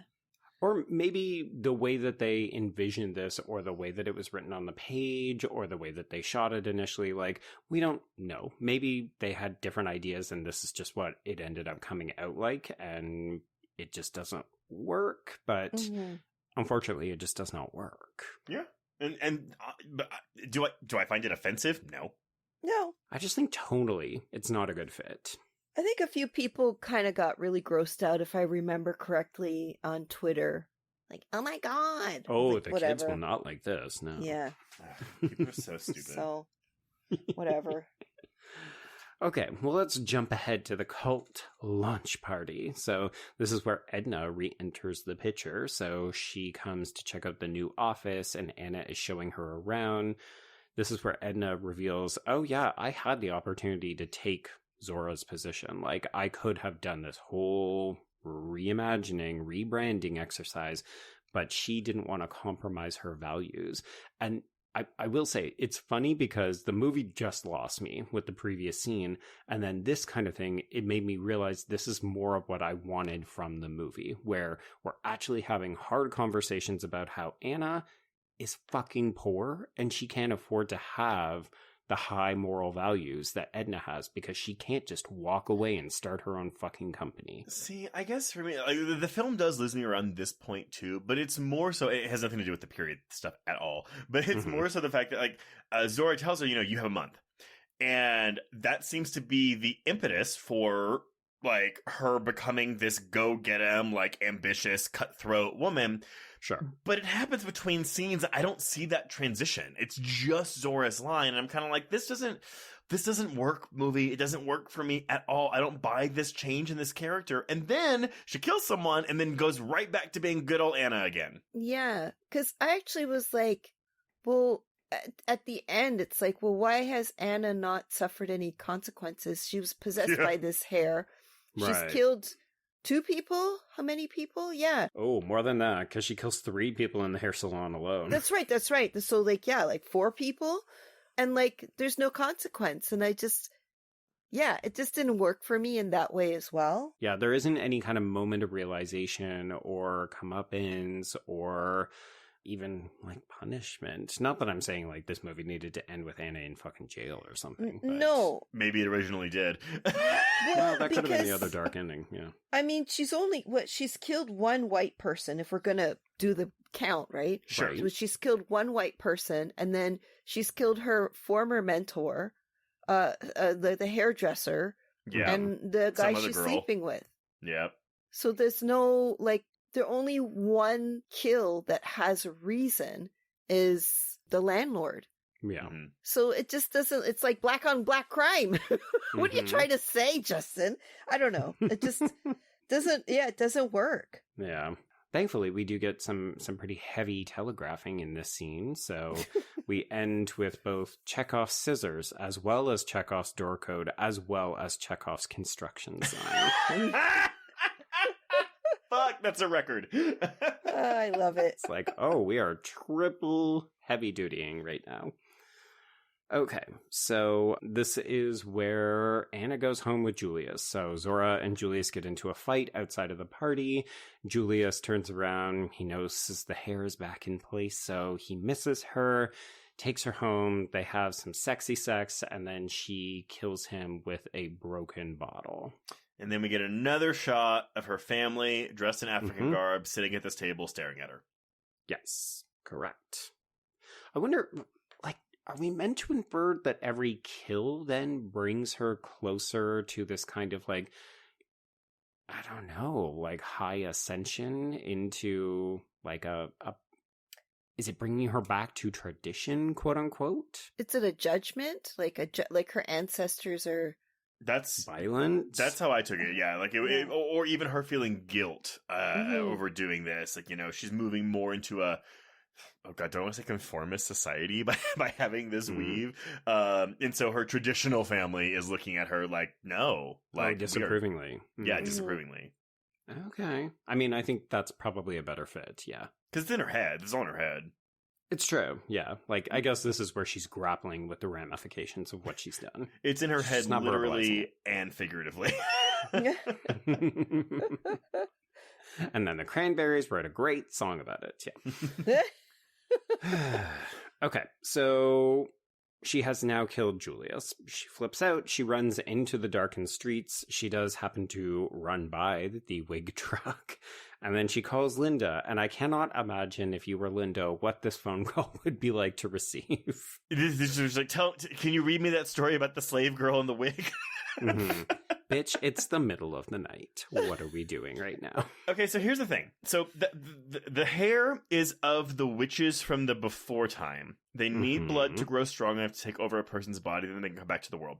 Or maybe the way that they envisioned this, or the way that it was written on the page, or the way that they shot it initially, like, we don't know. Maybe they had different ideas and this is just what it ended up coming out like, and it just doesn't work. But unfortunately, it just does not work. Yeah. But do I find it offensive? No. No. I just think tonally, it's not a good fit. I think a few people kind of got really grossed out, if I remember correctly, on Twitter. Like, oh my God. Oh, like, the whatever. kids will not like this, no. Yeah. People are so stupid. So, whatever. Okay, well, let's jump ahead to the cult launch party. So this is where Edna re-enters the picture. So she comes to check out the new office, and Anna is showing her around. This is where Edna reveals, oh yeah, I had the opportunity to take Zora's position. Like, I could have done this whole reimagining, rebranding exercise, but she didn't want to compromise her values. And I will say, it's funny because the movie just lost me with the previous scene, and then this kind of thing, it made me realize this is more of what I wanted from the movie, where we're actually having hard conversations about how Anna is fucking poor, and she can't afford to have the high moral values that Edna has, because she can't just walk away and start her own fucking company. See, I guess for me, like, the film does lose me around this point too, but it's more so, it has nothing to do with the period stuff at all, but it's more so the fact that, like, Zora tells her, you have a month. And that seems to be the impetus for, like, her becoming this go-get-em, like, ambitious, cutthroat woman. Sure. But it happens between scenes. I don't see that transition. It's just Zora's line. And I'm kind of like, this doesn't work, movie. It doesn't work for me at all. I don't buy this change in this character. And then she kills someone and then goes right back to being good old Anna again. Yeah. Because I actually was like, well, at the end, it's like, well, why has Anna not suffered any consequences? She was possessed by this hair. She's killed 2 people? How many people? Yeah. Oh, more than that, because she kills 3 people in the hair salon alone. That's right. So, like, yeah, like 4 people, and, like, there's no consequence. And it just didn't work for me in that way as well. Yeah, there isn't any kind of moment of realization or comeuppance or even, like, punishment. Not that I'm saying, like, this movie needed to end with Anna in fucking jail or something. But no. Maybe it originally did. Well, that could have been the other dark ending, yeah. I mean, she's killed 1 white person, if we're gonna do the count, right? Sure. So she's killed 1 white person, and then she's killed her former mentor, the hairdresser, and the guy she's sleeping with. Yep. So there's no, like, the only 1 kill that has a reason is the landlord. Yeah. Mm-hmm. So it just doesn't, it's like black on black crime. What are you trying to say, Justin? I don't know. It just it doesn't work. Yeah. Thankfully, we do get some pretty heavy telegraphing in this scene. So we end with both Chekhov's scissors, as well as Chekhov's door code, as well as Chekhov's construction sign. Fuck, that's a record. I love it. It's like, oh, we are triple heavy dutying right now. Okay, so this is where Anna goes home with Julius. So Zora and Julius get into a fight outside of the party. Julius turns around. He notices the hair is back in place, so he misses her, takes her home. They have some sexy sex, and then she kills him with a broken bottle. And then we get another shot of her family dressed in African garb sitting at this table staring at her. Yes, correct. I wonder, like, are we meant to infer that every kill then brings her closer to this kind of, like, I don't know, like, high ascension into, like, is it bringing her back to tradition, quote unquote? Is it a judgment? Like her ancestors are That's violent. That's how I took it. Yeah, like or even her feeling guilt over doing this. Like, you know, she's moving more into a, oh god, don't I want to say conformist society by having this weave. And so her traditional family is looking at her like, no, like disapprovingly. Yeah, disapprovingly. Okay. I mean, I think that's probably a better fit. Yeah, because it's in her head. It's on her head. It's true, yeah. Like, I guess this is where she's grappling with the ramifications of what she's done. It's in her head, literally and figuratively. And then the Cranberries wrote a great song about it, yeah. Okay, so she has now killed Julius. She flips out. She runs into the darkened streets. She does happen to run by the wig truck. And then she calls Linda, and I cannot imagine, if you were Linda, what this phone call would be like to receive. This is like, can you read me that story about the slave girl in the wig? Bitch, it's the middle of the night. What are we doing right now? Okay, so here's the thing. So the hair is of the witches from the before time. They need blood to grow strong enough to take over a person's body, then they can come back to the world.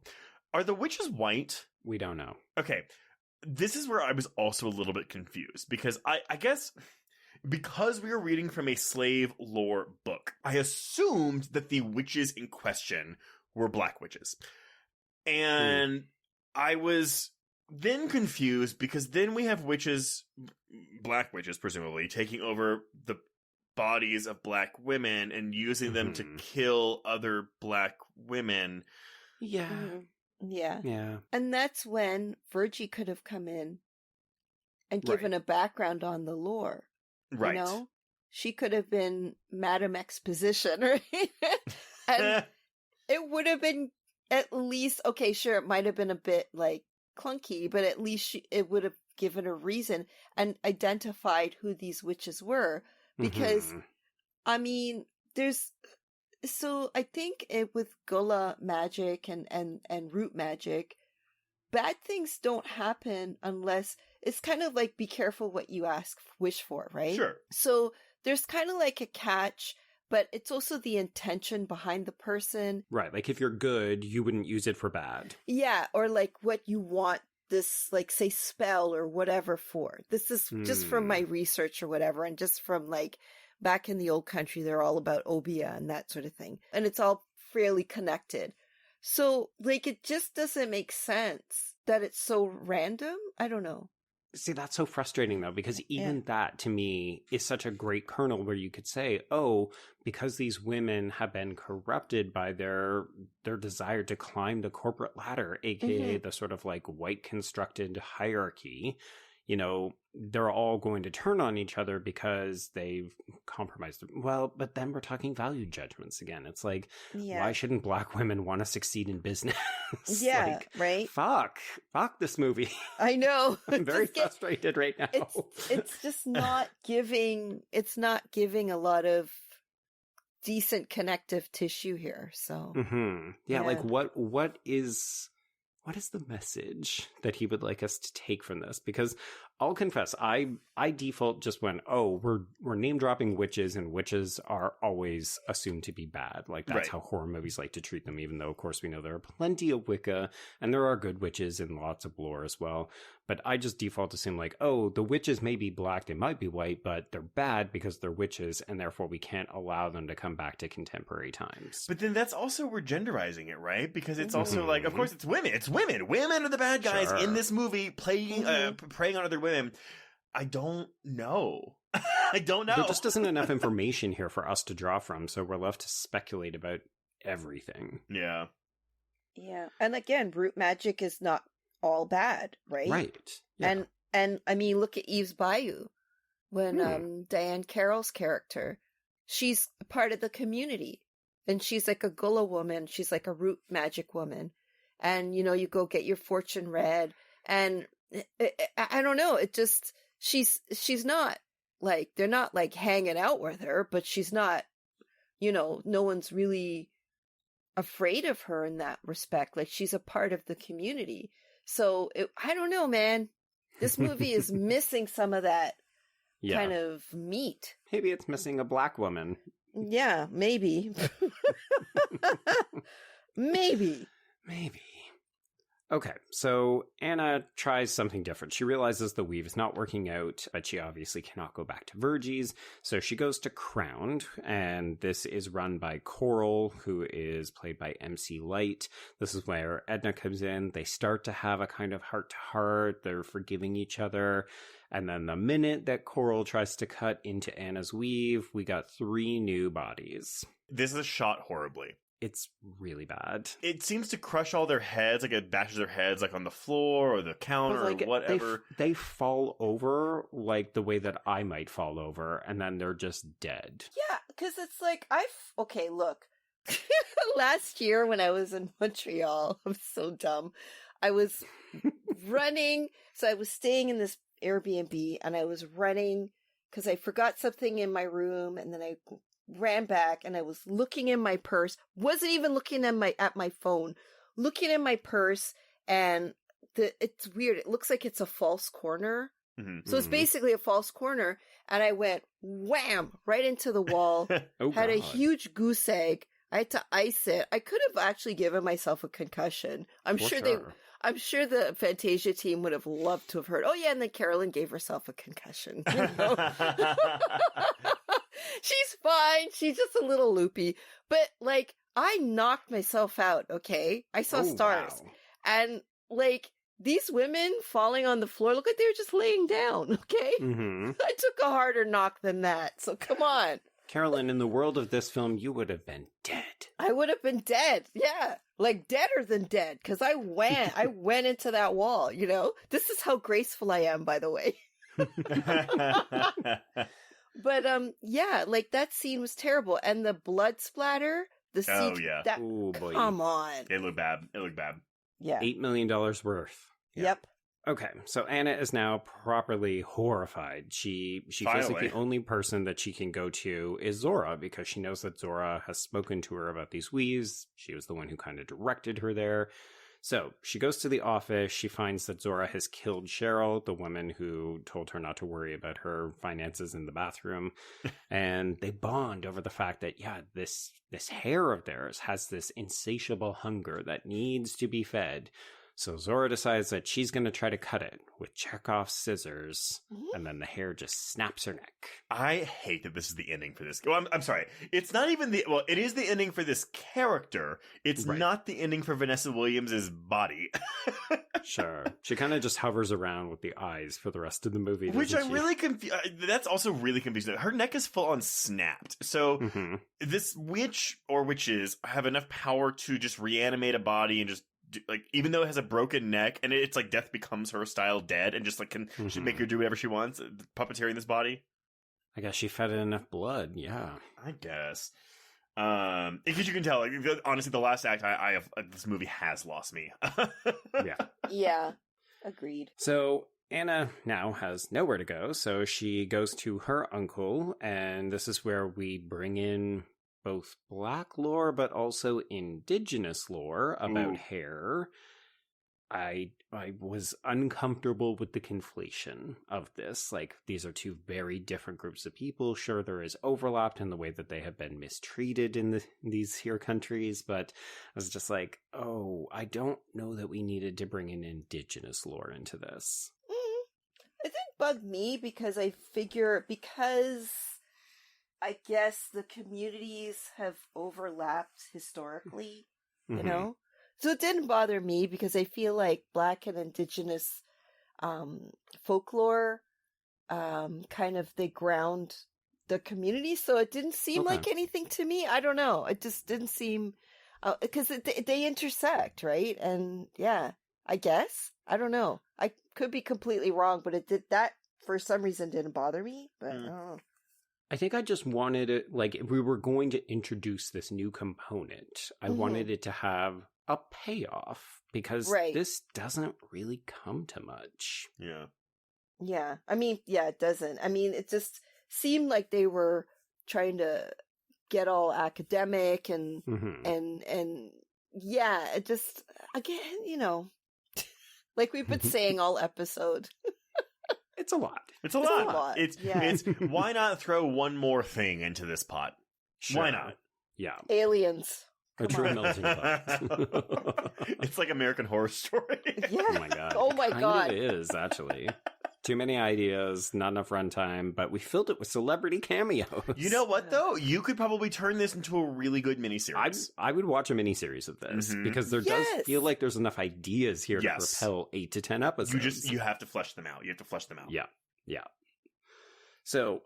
Are the witches white? We don't know. Okay. This is where I was also a little bit confused, because I guess because we were reading from a slave lore book, I assumed that the witches in question were black witches. And I was then confused because then we have witches, black witches presumably, taking over the bodies of black women and using them to kill other black women. Yeah. Yeah. Yeah. And that's when Virgie could have come in and given a background on the lore. Right. You know? She could have been Madame Exposition, right? And it would have been at least, okay, sure, it might have been a bit like clunky, but at least it would have given a reason and identified who these witches were. Because, I mean, so I think with Gullah magic and root magic, bad things don't happen unless it's kind of like be careful what you wish for, right? Sure. So there's kind of like a catch, but it's also the intention behind the person. Right. Like if you're good, you wouldn't use it for bad. Yeah. Or like what you want this, like say spell or whatever for. This is just from my research or whatever. And just from like, back in the old country, they're all about obia and that sort of thing. And it's all fairly connected. So, like, it just doesn't make sense that it's so random. I don't know. See, that's so frustrating, though, because even that, to me, is such a great kernel where you could say, oh, because these women have been corrupted by their desire to climb the corporate ladder, aka the sort of, like, white constructed hierarchy, you know, they're all going to turn on each other because they've compromised. Well, but then we're talking value judgments again. It's like, why shouldn't black women want to succeed in business? Yeah, like, right? Fuck this movie. I know. I'm very frustrated right now. It's just not giving, a lot of decent connective tissue here. So, yeah, like what is the message that he would like us to take from this? Because I'll confess, I default just went, oh, we're name dropping witches, and witches are always assumed to be bad. Like that's how horror movies like to treat them, even though of course we know there are plenty of Wicca and there are good witches in lots of lore as well. But I just default assume like, oh, the witches may be black, they might be white, but they're bad because they're witches, and therefore we can't allow them to come back to contemporary times. But then that's also, we're genderizing it, right? Because it's also like, of course it's women. It's women. Women are the bad guys in this movie, preying on other women. I don't know. I don't know. There just isn't enough information here for us to draw from, so we're left to speculate about everything. Yeah. Yeah. And again, root magic is not all bad, right? Right. Yeah. And I mean, look at Eve's Bayou. When Diane Carroll's character, she's part of the community. And she's like a Gullah woman. She's like a root magic woman. And, you know, you go get your fortune read. And I don't know. It just, she's not like, they're not like hanging out with her, but she's not, you know, no one's really afraid of her in that respect. Like she's a part of the community. So I don't know, man. This movie is missing some of that kind of meat. Maybe it's missing a black woman. Yeah, maybe. Maybe. Okay, so Anna tries something different. She realizes the weave is not working out, but she obviously cannot go back to Virgie's. So she goes to Crowned, and this is run by Coral, who is played by MC Light. This is where Edna comes in. They start to have a kind of heart-to-heart. They're forgiving each other. And then the minute that Coral tries to cut into Anna's weave, we got 3 new bodies. This is shot horribly. It's really bad. It seems to crush all their heads, like it bashes their heads like on the floor or the counter or whatever. They fall over like the way that I might fall over, and then they're just dead. Yeah, because it's like, okay, look. Last year when I was in Montreal, I'm so dumb. I was running, so I was staying in this Airbnb, and I was running because I forgot something in my room, and then I ran back, and I was looking in my purse, wasn't even looking at my phone, looking in my purse, and it's weird. It looks like it's a false corner. Mm-hmm. So it's basically a false corner, and I went wham right into the wall. Had a huge goose egg. I had to ice it. I could have actually given myself a concussion. I'm sure the Fantasia team would have loved to have heard. Oh yeah, and then Carolyn gave herself a concussion. You know? She's fine. She's just a little loopy. But, like, I knocked myself out, okay? I saw stars. Wow. And, like, these women falling on the floor, look like they were just laying down, okay? Mm-hmm. I took a harder knock than that, so come on. Carolyn, in the world of this film, you would have been dead. I would have been dead, yeah. Like, deader than dead, because I went into that wall, you know? This is how graceful I am, by the way. But, yeah, like, that scene was terrible. And the blood splatter, the scene... Oh, yeah. Ooh, boy. Come on. It looked bad. Yeah. $8 million worth. Yeah. Yep. Okay, so Anna is now properly horrified. She feels like the only person that she can go to is Zora, because she knows that Zora has spoken to her about these weaves. She was the one who kind of directed her there. So she goes to the office. She finds that Zora has killed Cheryl, the woman who told her not to worry about her finances in the bathroom. And they bond over the fact that, yeah, this hair of theirs has this insatiable hunger that needs to be fed. So Zora decides that she's going to try to cut it with Chekhov's scissors, and then the hair just snaps her neck. I hate that this is the ending for this. Well, I'm sorry. It's not even it is the ending for this character. It's not the ending for Vanessa Williams' body. Sure. She kind of just hovers around with the eyes for the rest of the movie. Which I'm really confused. That's also really confusing. Her neck is full on snapped. So this witch or witches have enough power to just reanimate a body and just like, even though it has a broken neck and it's like death becomes her style dead and just like can she make her do whatever she wants, puppeteering this body. I guess she fed it enough blood. Yeah, I guess. Because you can tell, like, honestly, the last act I have this movie has lost me. Yeah, agreed. So Anna now has nowhere to go, so she goes to her uncle, and this is where we bring in both Black lore, but also indigenous lore about hair. I was uncomfortable with the conflation of this. Like, these are 2 very different groups of people. Sure, there is overlap in the way that they have been mistreated in these here countries, but I was just like, oh, I don't know that we needed to bring in indigenous lore into this. It didn't bug me because I guess the communities have overlapped historically, you know? So it didn't bother me because I feel like Black and Indigenous folklore kind of, they ground the community. So it didn't seem like anything to me. I don't know. It just didn't seem, because they intersect, right? And yeah, I guess. I don't know. I could be completely wrong, but it did that for some reason didn't bother me. But I don't know. I think I just wanted it, like, if we were going to introduce this new component, I wanted it to have a payoff, because this doesn't really come to much. Yeah. Yeah. I mean, yeah, it doesn't. I mean, it just seemed like they were trying to get all academic and yeah, it just, again, you know, like we've been saying all episode. It's a lot. It's a lot. It's why not throw one more thing into this pot? Sure. Why not? Yeah. Aliens. A true melting pot. It's like American Horror Story. Yeah. Oh my god. Oh my God. It is, actually. Too many ideas, not enough runtime, but we filled it with celebrity cameos. You know what, though? You could probably turn this into a really good miniseries. I would watch a miniseries of this because there does feel like there's enough ideas here to propel 8 to 10 episodes. You have to flesh them out. Yeah. So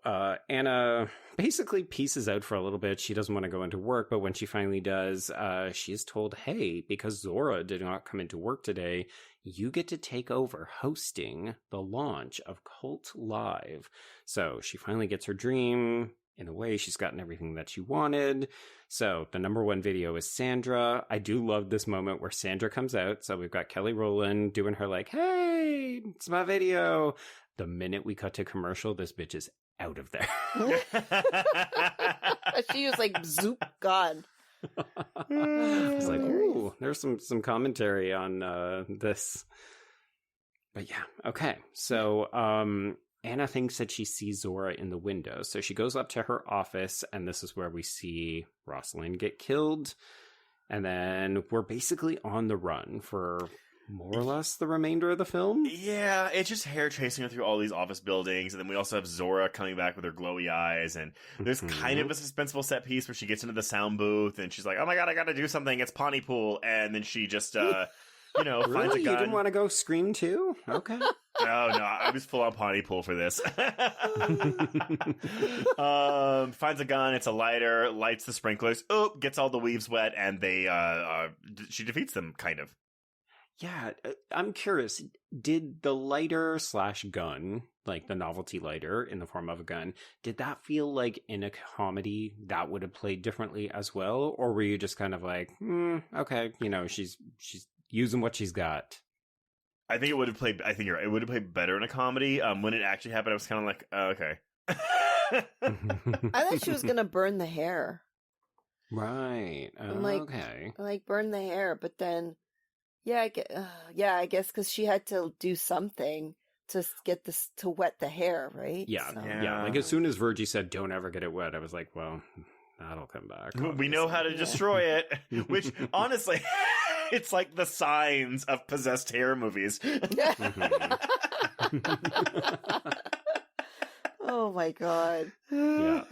Anna basically pieces out for a little bit. She doesn't want to go into work, but when she finally does, she is told, hey, because Zora did not come into work today, you get to take over hosting the launch of Cult Live. So she finally gets her dream. In a way, she's gotten everything that she wanted. So the number one video is Sandra. I do love this moment where Sandra comes out. So we've got Kelly Rowland doing her like, hey, it's my video. The minute we cut to commercial, this bitch is out of there. She was like, zoop, gone. It's like, ooh, there's some commentary on this. But yeah, okay. So Anna thinks that she sees Zora in the window. So she goes up to her office, and this is where we see Rosalind get killed. And then we're basically on the run for more or less the remainder of the film. Yeah, it's just hair chasing her through all these office buildings, and then we also have Zora coming back with her glowy eyes, and there's kind of a suspenseful set piece where she gets into the sound booth, and she's like, oh my god, I gotta do something, it's Pontypool, and then she just, finds a gun. You didn't want to go Scream too? Okay. No, I was full on Pontypool for this. Finds a gun, it's a lighter, lights the sprinklers, gets all the weaves wet, and she defeats them, kind of. Yeah, I'm curious. Did the lighter / gun, like the novelty lighter in the form of a gun, did that feel like in a comedy that would have played differently as well? Or were you just kind of like, okay, she's using what she's got? I think it would have played, I think you're right, it would have played better in a comedy. When it actually happened, I was kind of like, okay. I thought she was going to burn the hair. Right. Okay. Like burn the hair, but then... I guess because she had to do something to get this to wet the hair, right? Yeah, so. yeah. Like as soon as Virgie said, "Don't ever get it wet," I was like, "Well, that'll come back." Obviously. We know how to destroy it. Which, honestly, it's like the signs of possessed hair movies. Oh my god. Yeah.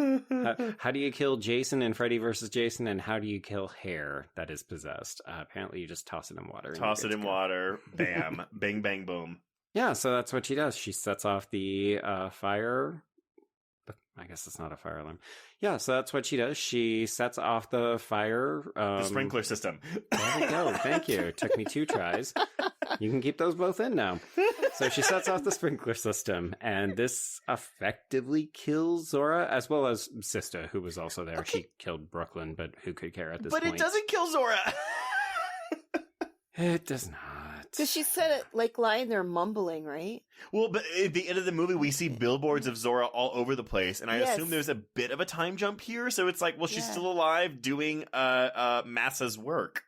How do you kill Jason in Freddy vs. Jason, and how do you kill hair that is possessed? Apparently you just toss it in water. Toss it in water. Bam. Bing, bang, boom. Yeah, so that's what she does. She sets off the fire. I guess it's not a fire alarm. Yeah, so that's what she does. She sets off the fire. The sprinkler system. There we go. Thank you. It took me 2 tries. You can keep those both in now. So she sets off the sprinkler system, and this effectively kills Zora, as well as Sista, who was also there. Okay. She killed Brooklyn, but who could care at this point? But it doesn't kill Zora! It does not. Because she said it, like, lying there mumbling, right? Well, but at the end of the movie, we see billboards of Zora all over the place, and I assume there's a bit of a time jump here, so it's like, well, she's still alive doing Massa's work.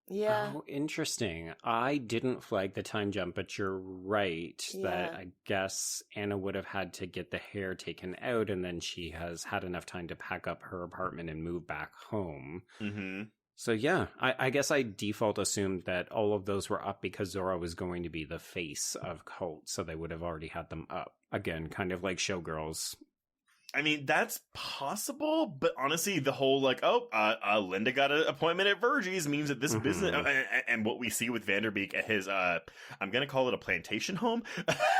Yeah. Oh, interesting. I didn't flag the time jump, but you're right that I guess Anna would have had to get the hair taken out, and then she has had enough time to pack up her apartment and move back home. Mm-hmm. So yeah, I guess I default assumed that all of those were up because Zora was going to be the face of Cult, so they would have already had them up. Again, kind of like Showgirls. I mean, that's possible, but honestly, the whole like, Linda got an appointment at Virgie's means that this business, and what we see with Vanderbeek at his, I'm going to call it a plantation home.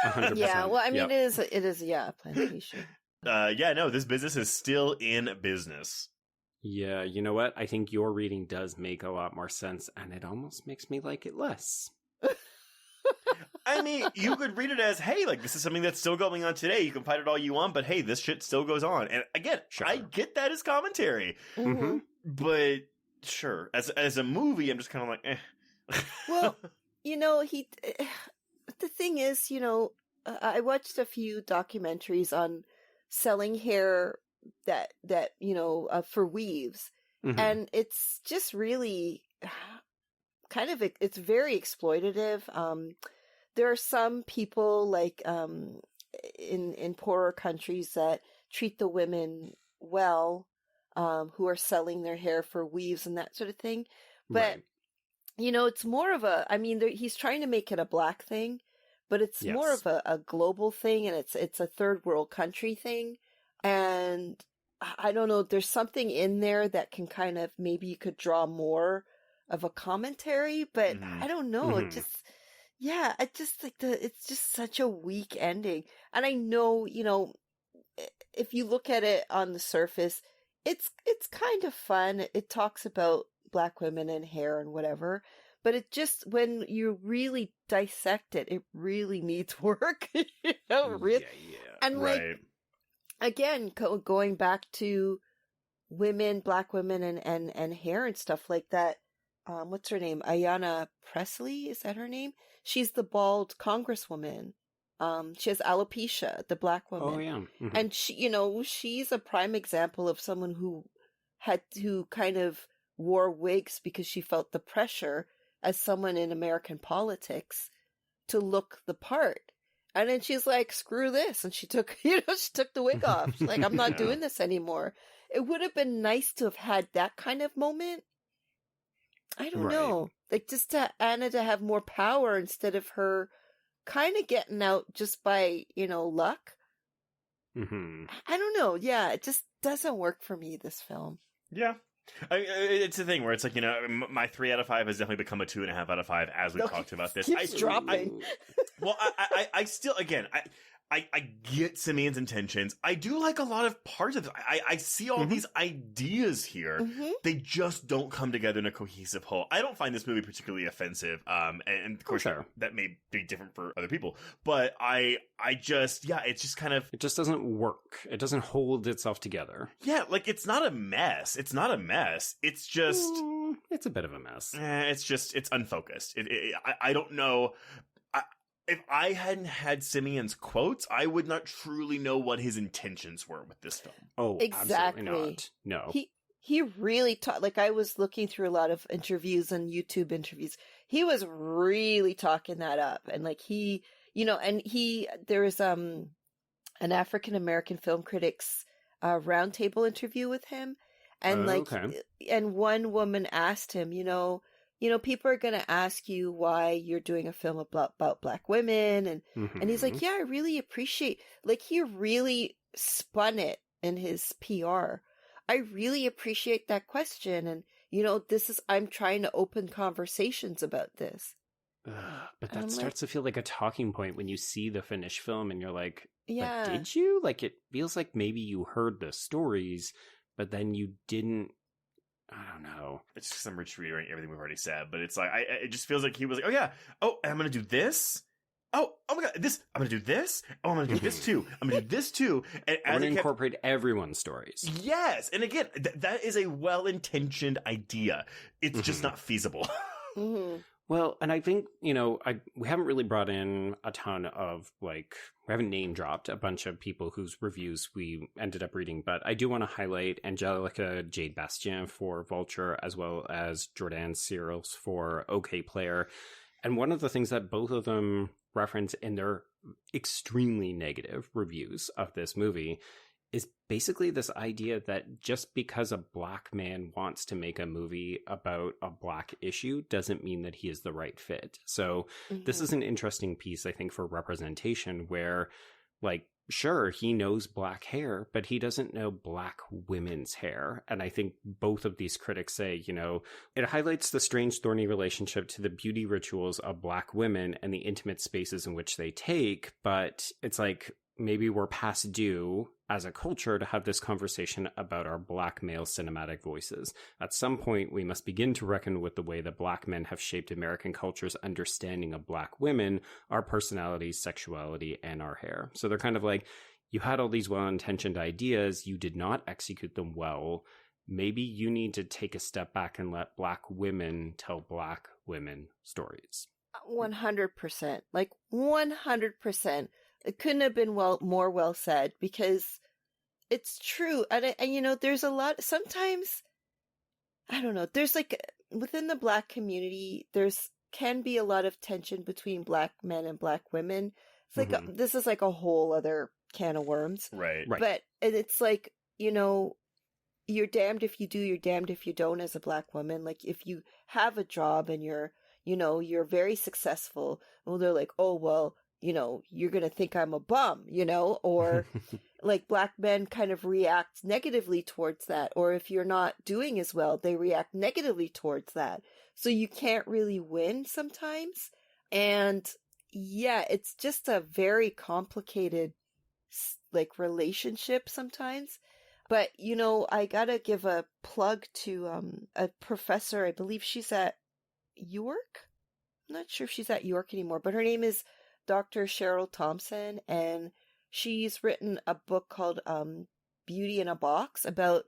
100%. Yeah, well, I mean, it is, a plantation. This business is still in business. Yeah, you know what? I think your reading does make a lot more sense, and it almost makes me like it less. I mean, you could read it as, hey, like, this is something that's still going on today. You can fight it all you want, but hey, this shit still goes on. And again, I get that as commentary. Mm-hmm. But sure, as a movie, I'm just kind of like, eh. Well, the thing is, I watched a few documentaries on selling hair that for weaves, and it's just really kind of, it's very exploitative. There are some people like in poorer countries that treat the women well, who are selling their hair for weaves and that sort of thing. But, Right. it's more of he's trying to make it a Black thing, but it's more Yes. of a global thing, and it's a third world country thing. And I don't know, there's something in there that can kind of, maybe you could draw more of a commentary, but I don't know. It just, it's just such a weak ending. And I know, if you look at it on the surface, it's kind of fun. It talks about Black women and hair and whatever, but it just, when you really dissect it, it really needs work. Really. Yeah. And Right. again, going back to women, Black women and hair and stuff like that. What's her name? Ayanna Pressley, is that her name? She's the bald congresswoman. She has alopecia, the Black woman. Oh, yeah. Mhm. And she's a prime example of someone who kind of wore wigs because she felt the pressure as someone in American politics to look the part. And then she's like, screw this. And she took the wig off. She's like, I'm not doing this anymore. It would have been nice to have had that kind of moment. I don't know. Like, just to Anna to have more power instead of her kind of getting out just by, luck. Mm-hmm. I don't know. Yeah, it just doesn't work for me, this film. Yeah. It's a thing where it's like, my 3 out of 5 has definitely become a 2.5 out of 5 as we've talked about this. Keeps dropping. I still, again, I get Simien's intentions. I do like a lot of parts of it. I see all these ideas here. Mm-hmm. They just don't come together in a cohesive whole. I don't find this movie particularly offensive. And of course, that may be different for other people. But it's just kind of... It just doesn't work. It doesn't hold itself together. Yeah, like, it's not a mess. It's not a mess. It's just... It's a bit of a mess. It's unfocused. I don't know... If I hadn't had Simien's quotes, I would not truly know what his intentions were with this film. Oh, exactly. Absolutely not. No. He really taught, like, I was looking through a lot of interviews and YouTube interviews. He was really talking that up. And like there was an African American film critics roundtable interview with him. And and one woman asked him, people are going to ask you why you're doing a film about Black women. And he's like, yeah, I really appreciate, like, he really spun it in his PR. I really appreciate that question. And, I'm trying to open conversations about this. But that starts to feel like a talking point when you see the finished film and you're like, yeah, but did you? Like, it feels like maybe you heard the stories, but then you didn't. I don't know. It's just, I'm reiterating everything we've already said, but it's like, it just feels like he was like, oh yeah, oh, and I'm going to do this. Oh my God, this, I'm going to do this. Oh, I'm going to do this too. I'm going to do this too. And we're going to incorporate everyone's stories. Yes. And again, that is a well-intentioned idea. It's just not feasible. Well, and I think, we haven't really brought in a ton of, like, we haven't name dropped a bunch of people whose reviews we ended up reading, but I do want to highlight Angelica Jade Bastien for Vulture, as well as Jordan Searles for OK Player. And one of the things that both of them reference in their extremely negative reviews of this movie is basically this idea that just because a Black man wants to make a movie about a Black issue doesn't mean that he is the right fit. So this is an interesting piece, I think, for representation where, like, sure, he knows Black hair, but he doesn't know Black women's hair. And I think both of these critics say, it highlights the strange, thorny relationship to the beauty rituals of Black women and the intimate spaces in which they take. But it's like, maybe we're past due as a culture to have this conversation about our Black male cinematic voices. At some point, we must begin to reckon with the way that Black men have shaped American culture's understanding of Black women, our personalities, sexuality, and our hair. So they're kind of like, you had all these well-intentioned ideas, you did not execute them well. Maybe you need to take a step back and let Black women tell Black women stories. 100%. Like, 100%. It couldn't have been more well said, because it's true. And there's a lot, sometimes, I don't know, there's like, within the Black community, can be a lot of tension between Black men and Black women. It's like, this is like a whole other can of worms. Right. But it's like, you you're damned if you do, you're damned if you don't as a Black woman. Like, if you have a job and you're very successful, well, they're like, oh, well, you're going to think I'm a bum, or like Black men kind of react negatively towards that. Or if you're not doing as well, they react negatively towards that. So you can't really win sometimes. And yeah, it's just a very complicated, like, relationship sometimes. But, I gotta give a plug to a professor. I believe she's at York. I'm not sure if she's at York anymore, but her name is Dr. Cheryl Thompson, and she's written a book called Beauty in a Box about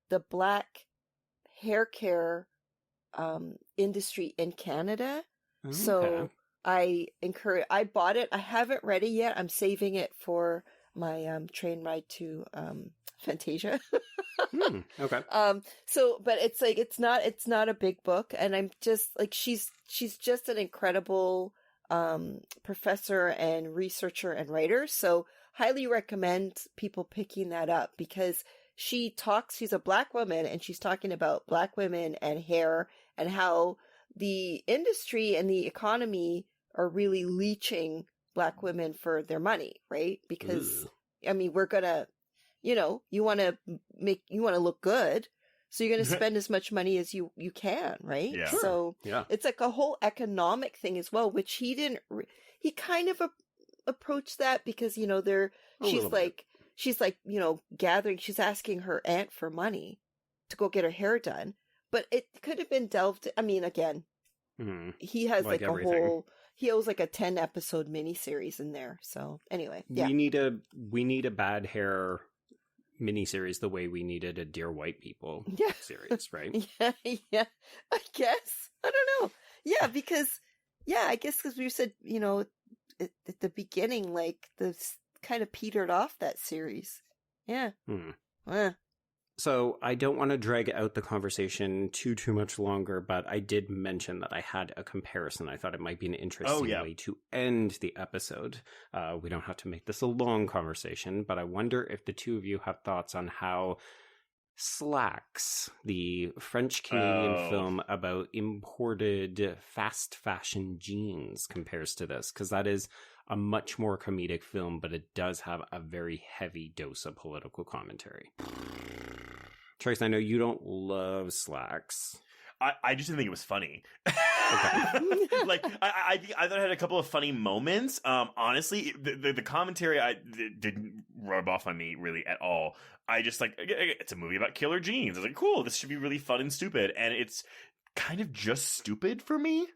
the Black hair care industry in Canada. Okay. So I bought it. I haven't read it yet. I'm saving it for my train ride to Fantasia. Okay. But it's like it's not a big book, and I'm just like she's just an incredible professor and researcher and writer. So highly recommend people picking that up, because she's a Black woman, and she's talking about Black women and hair and how the industry and the economy are really leeching Black women for their money, right? Because I mean, we're gonna, you want to look good, so you're going to spend as much money as you can, right? Yeah. Sure. So yeah, it's like a whole economic thing as well, which he didn't. He kind of approached that because she's like gathering. She's asking her aunt for money to go get her hair done, but it could have been delved. I mean, again, he has like everything. He owes like a 10-episode miniseries in there. So anyway, yeah, we need a bad hair miniseries the way we needed a Dear White People series, right? Yeah, I guess. I don't know. Yeah, because we said, at the beginning, like, this kind of petered off that series. Yeah. Yeah. So I don't want to drag out the conversation too much longer, but I did mention that I had a comparison. I thought it might be an interesting way to end the episode. We don't have to make this a long conversation, but I wonder if the two of you have thoughts on how Slacks, the French-Canadian film about imported fast fashion jeans, compares to this, because that is a much more comedic film, but it does have a very heavy dose of political commentary. Trace, I know you don't love Slacks. I just didn't think it was funny. Okay. Like, I thought it had a couple of funny moments. Honestly, the commentary didn't rub off on me really at all. I just it's a movie about killer jeans. I was like, cool, this should be really fun and stupid. And it's kind of just stupid for me.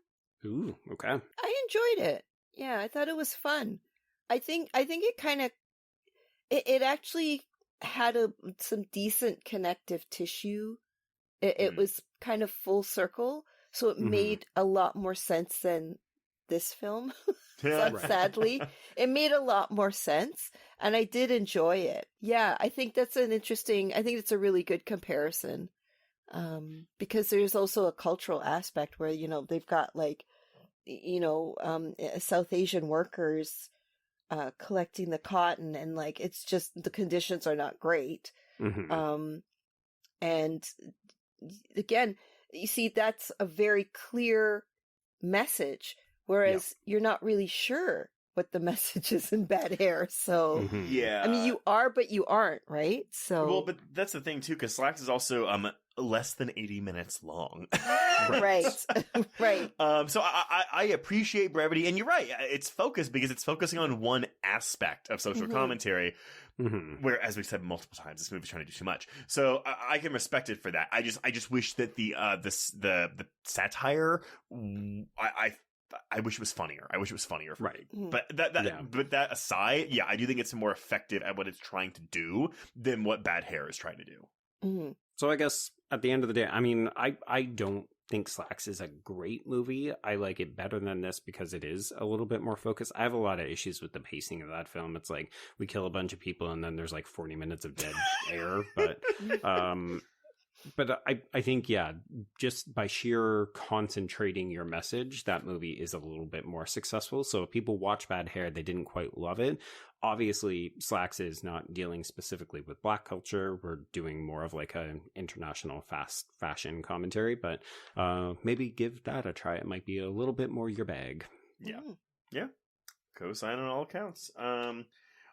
Ooh, okay. I enjoyed it. Yeah, I thought it was fun. I think it kind of, it actually had some decent connective tissue. It was kind of full circle, so it made a lot more sense than this film. Sadly, it made a lot more sense, and I did enjoy it. Yeah, I think that's I think it's a really good comparison, because there's also a cultural aspect where, they've got South Asian workers collecting the cotton, and it's just the conditions are not great. And again, you see, that's a very clear message, whereas you're not really sure what the message is in Bad Hair. So yeah, I mean, you are, but you aren't, right? So well, but that's the thing too, because Slacks is also less than 80 minutes long. Right. Right. So I appreciate brevity, and you're right. It's focused because it's focusing on one aspect of social commentary, where, as we said multiple times, this movie's trying to do too much. So I can respect it for that. I just wish that the satire, I wish it was funnier. I wish it was funnier for me. But but that aside, yeah, I do think it's more effective at what it's trying to do than what Bad Hair is trying to do. So I guess at the end of the day, I mean, I don't think Slacks is a great movie. I like it better than this because it is a little bit more focused. I have a lot of issues with the pacing of that film. It's like we kill a bunch of people and then there's 40 minutes of dead air. But I think, yeah, just by sheer concentrating your message, that movie is a little bit more successful. So if people watch Bad Hair, they didn't quite love it. obviously Slacks is not dealing specifically with Black culture. We're doing more of like an international fast fashion commentary, but maybe give that a try. It might be a little bit more your bag. Yeah. Co-sign on all accounts.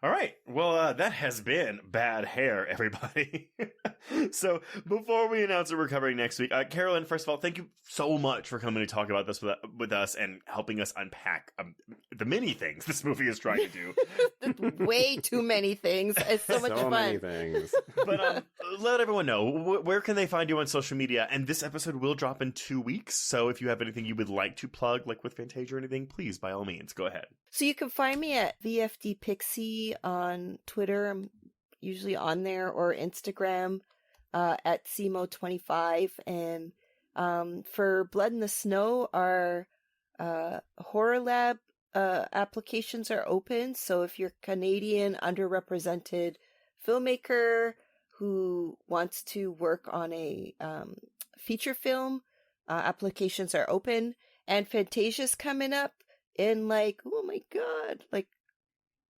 All right. Well, that has been Bad Hair, everybody. So before we announce what we're covering next week, Carolyn, first of all, thank you so much for coming to talk about this with us and helping us unpack the many things this movie is trying to do. Way too many things. It's so much fun. Many things. But let everyone know, where can they find you on social media? And this episode will drop in 2 weeks. So if you have anything you would like to plug, like with Fantasia or anything, please, by all means, go ahead. So you can find me at VFD Pixie on Twitter. I'm usually on there, or Instagram at CMO25. And for Blood in the Snow, our Horror Lab applications are open. So if you're Canadian underrepresented filmmaker who wants to work on a feature film, applications are open. And Fantasia's coming up in oh my God,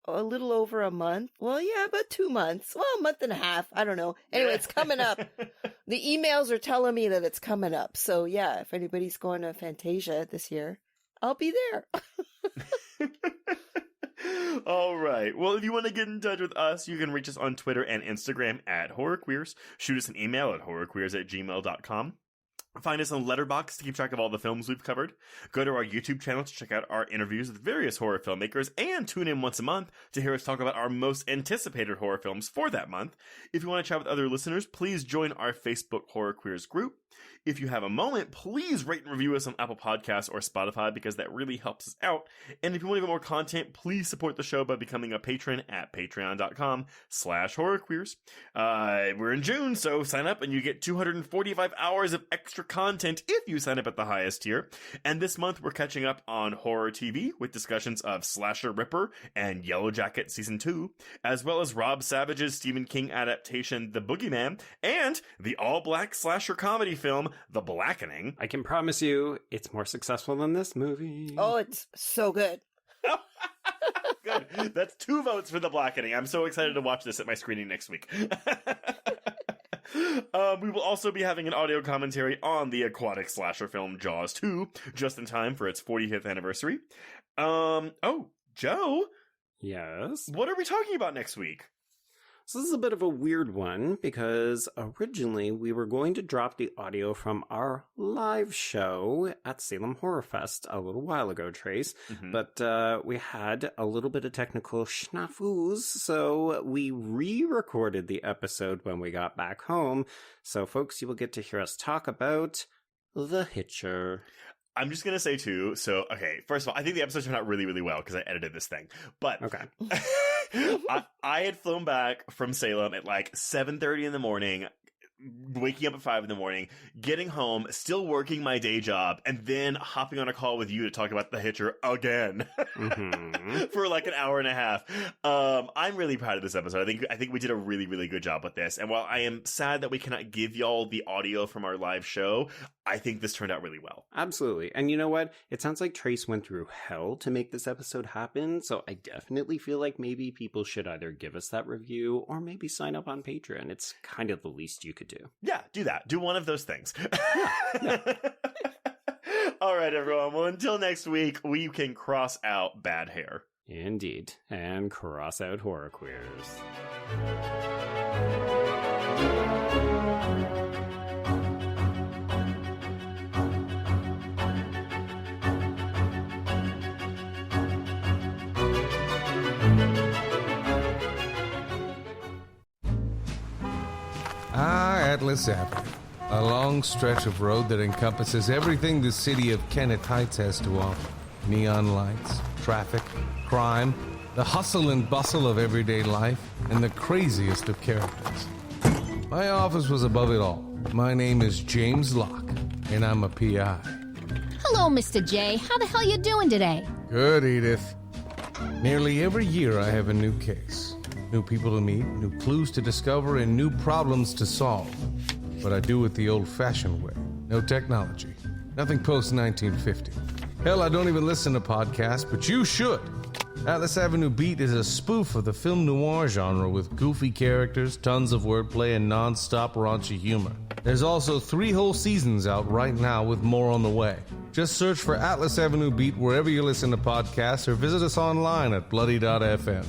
a little over a month. Well, yeah, about 2 months. Well, a month and a half. I don't know. Anyway, it's coming up. The emails are telling me that it's coming up. So yeah, if anybody's going to Fantasia this year, I'll be there. All right. Well, if you want to get in touch with us, you can reach us on Twitter and Instagram at HorrorQueers. Shoot us an email at horrorqueers@gmail.com. Find us on Letterboxd to keep track of all the films we've covered. Go to our YouTube channel to check out our interviews with various horror filmmakers, and tune in once a month to hear us talk about our most anticipated horror films for that month. If you want to chat with other listeners, please join our Facebook Horror Queers group. If you have a moment, please rate and review us on Apple Podcasts or Spotify, because that really helps us out. And if you want even more content, please support the show by becoming a patron at patreon.com/horrorqueers. We're in June, so sign up and you get 245 hours of extra content if you sign up at the highest tier. And this month we're catching up on horror TV with discussions of Slasher Ripper and Yellow Jacket Season 2, as well as Rob Savage's Stephen King adaptation The Boogeyman, and the all-black slasher comedy film The Blackening. I can promise you it's more successful than this movie. Oh, it's so good. Good. That's 2 votes for The Blackening. I'm so excited to watch this at my screening next week. We will also be having an audio commentary on the aquatic slasher film Jaws 2, just in time for its 40th anniversary. Joe? Yes? What are we talking about next week? So this is a bit of a weird one, because originally we were going to drop the audio from our live show at Salem Horror Fest a little while ago, Trace, but we had a little bit of technical snafus, so we re-recorded the episode when we got back home. So folks, you will get to hear us talk about The Hitcher. I'm just going to say, too, so, okay, first of all, I think the episode turned out really, really well because I edited this thing. But okay. I had flown back from Salem at 7:30 in the morning, waking up at 5 in the morning, getting home, still working my day job, and then hopping on a call with you to talk about The Hitcher again for an hour and a half. I'm really proud of this episode. I think we did a really, really good job with this. And while I am sad that we cannot give y'all the audio from our live show, I think this turned out really well. Absolutely. And you know what? It sounds like Trace went through hell to make this episode happen, so I definitely feel like maybe people should either give us that review or maybe sign up on Patreon. It's kind of the least you could do. Yeah, do that. Do one of those things. All right, everyone. Well, until next week, we can cross out Bad Hair. Indeed. And cross out Horror Queers. Atlas Avenue, a long stretch of road that encompasses everything the city of Kennett Heights has to offer. Neon lights, traffic, crime, the hustle and bustle of everyday life, and the craziest of characters. My office was above it all. My name is James Locke, and I'm a PI. Hello, Mr. J. How the hell you doing today? Good, Edith. Nearly every year I have a new case. New people to meet, new clues to discover, and new problems to solve. But I do it the old-fashioned way. No technology. Nothing post-1950. Hell, I don't even listen to podcasts, but you should. Atlas Avenue Beat is a spoof of the film noir genre with goofy characters, tons of wordplay, and non-stop raunchy humor. There's also 3 whole seasons out right now with more on the way. Just search for Atlas Avenue Beat wherever you listen to podcasts or visit us online at bloody.fm.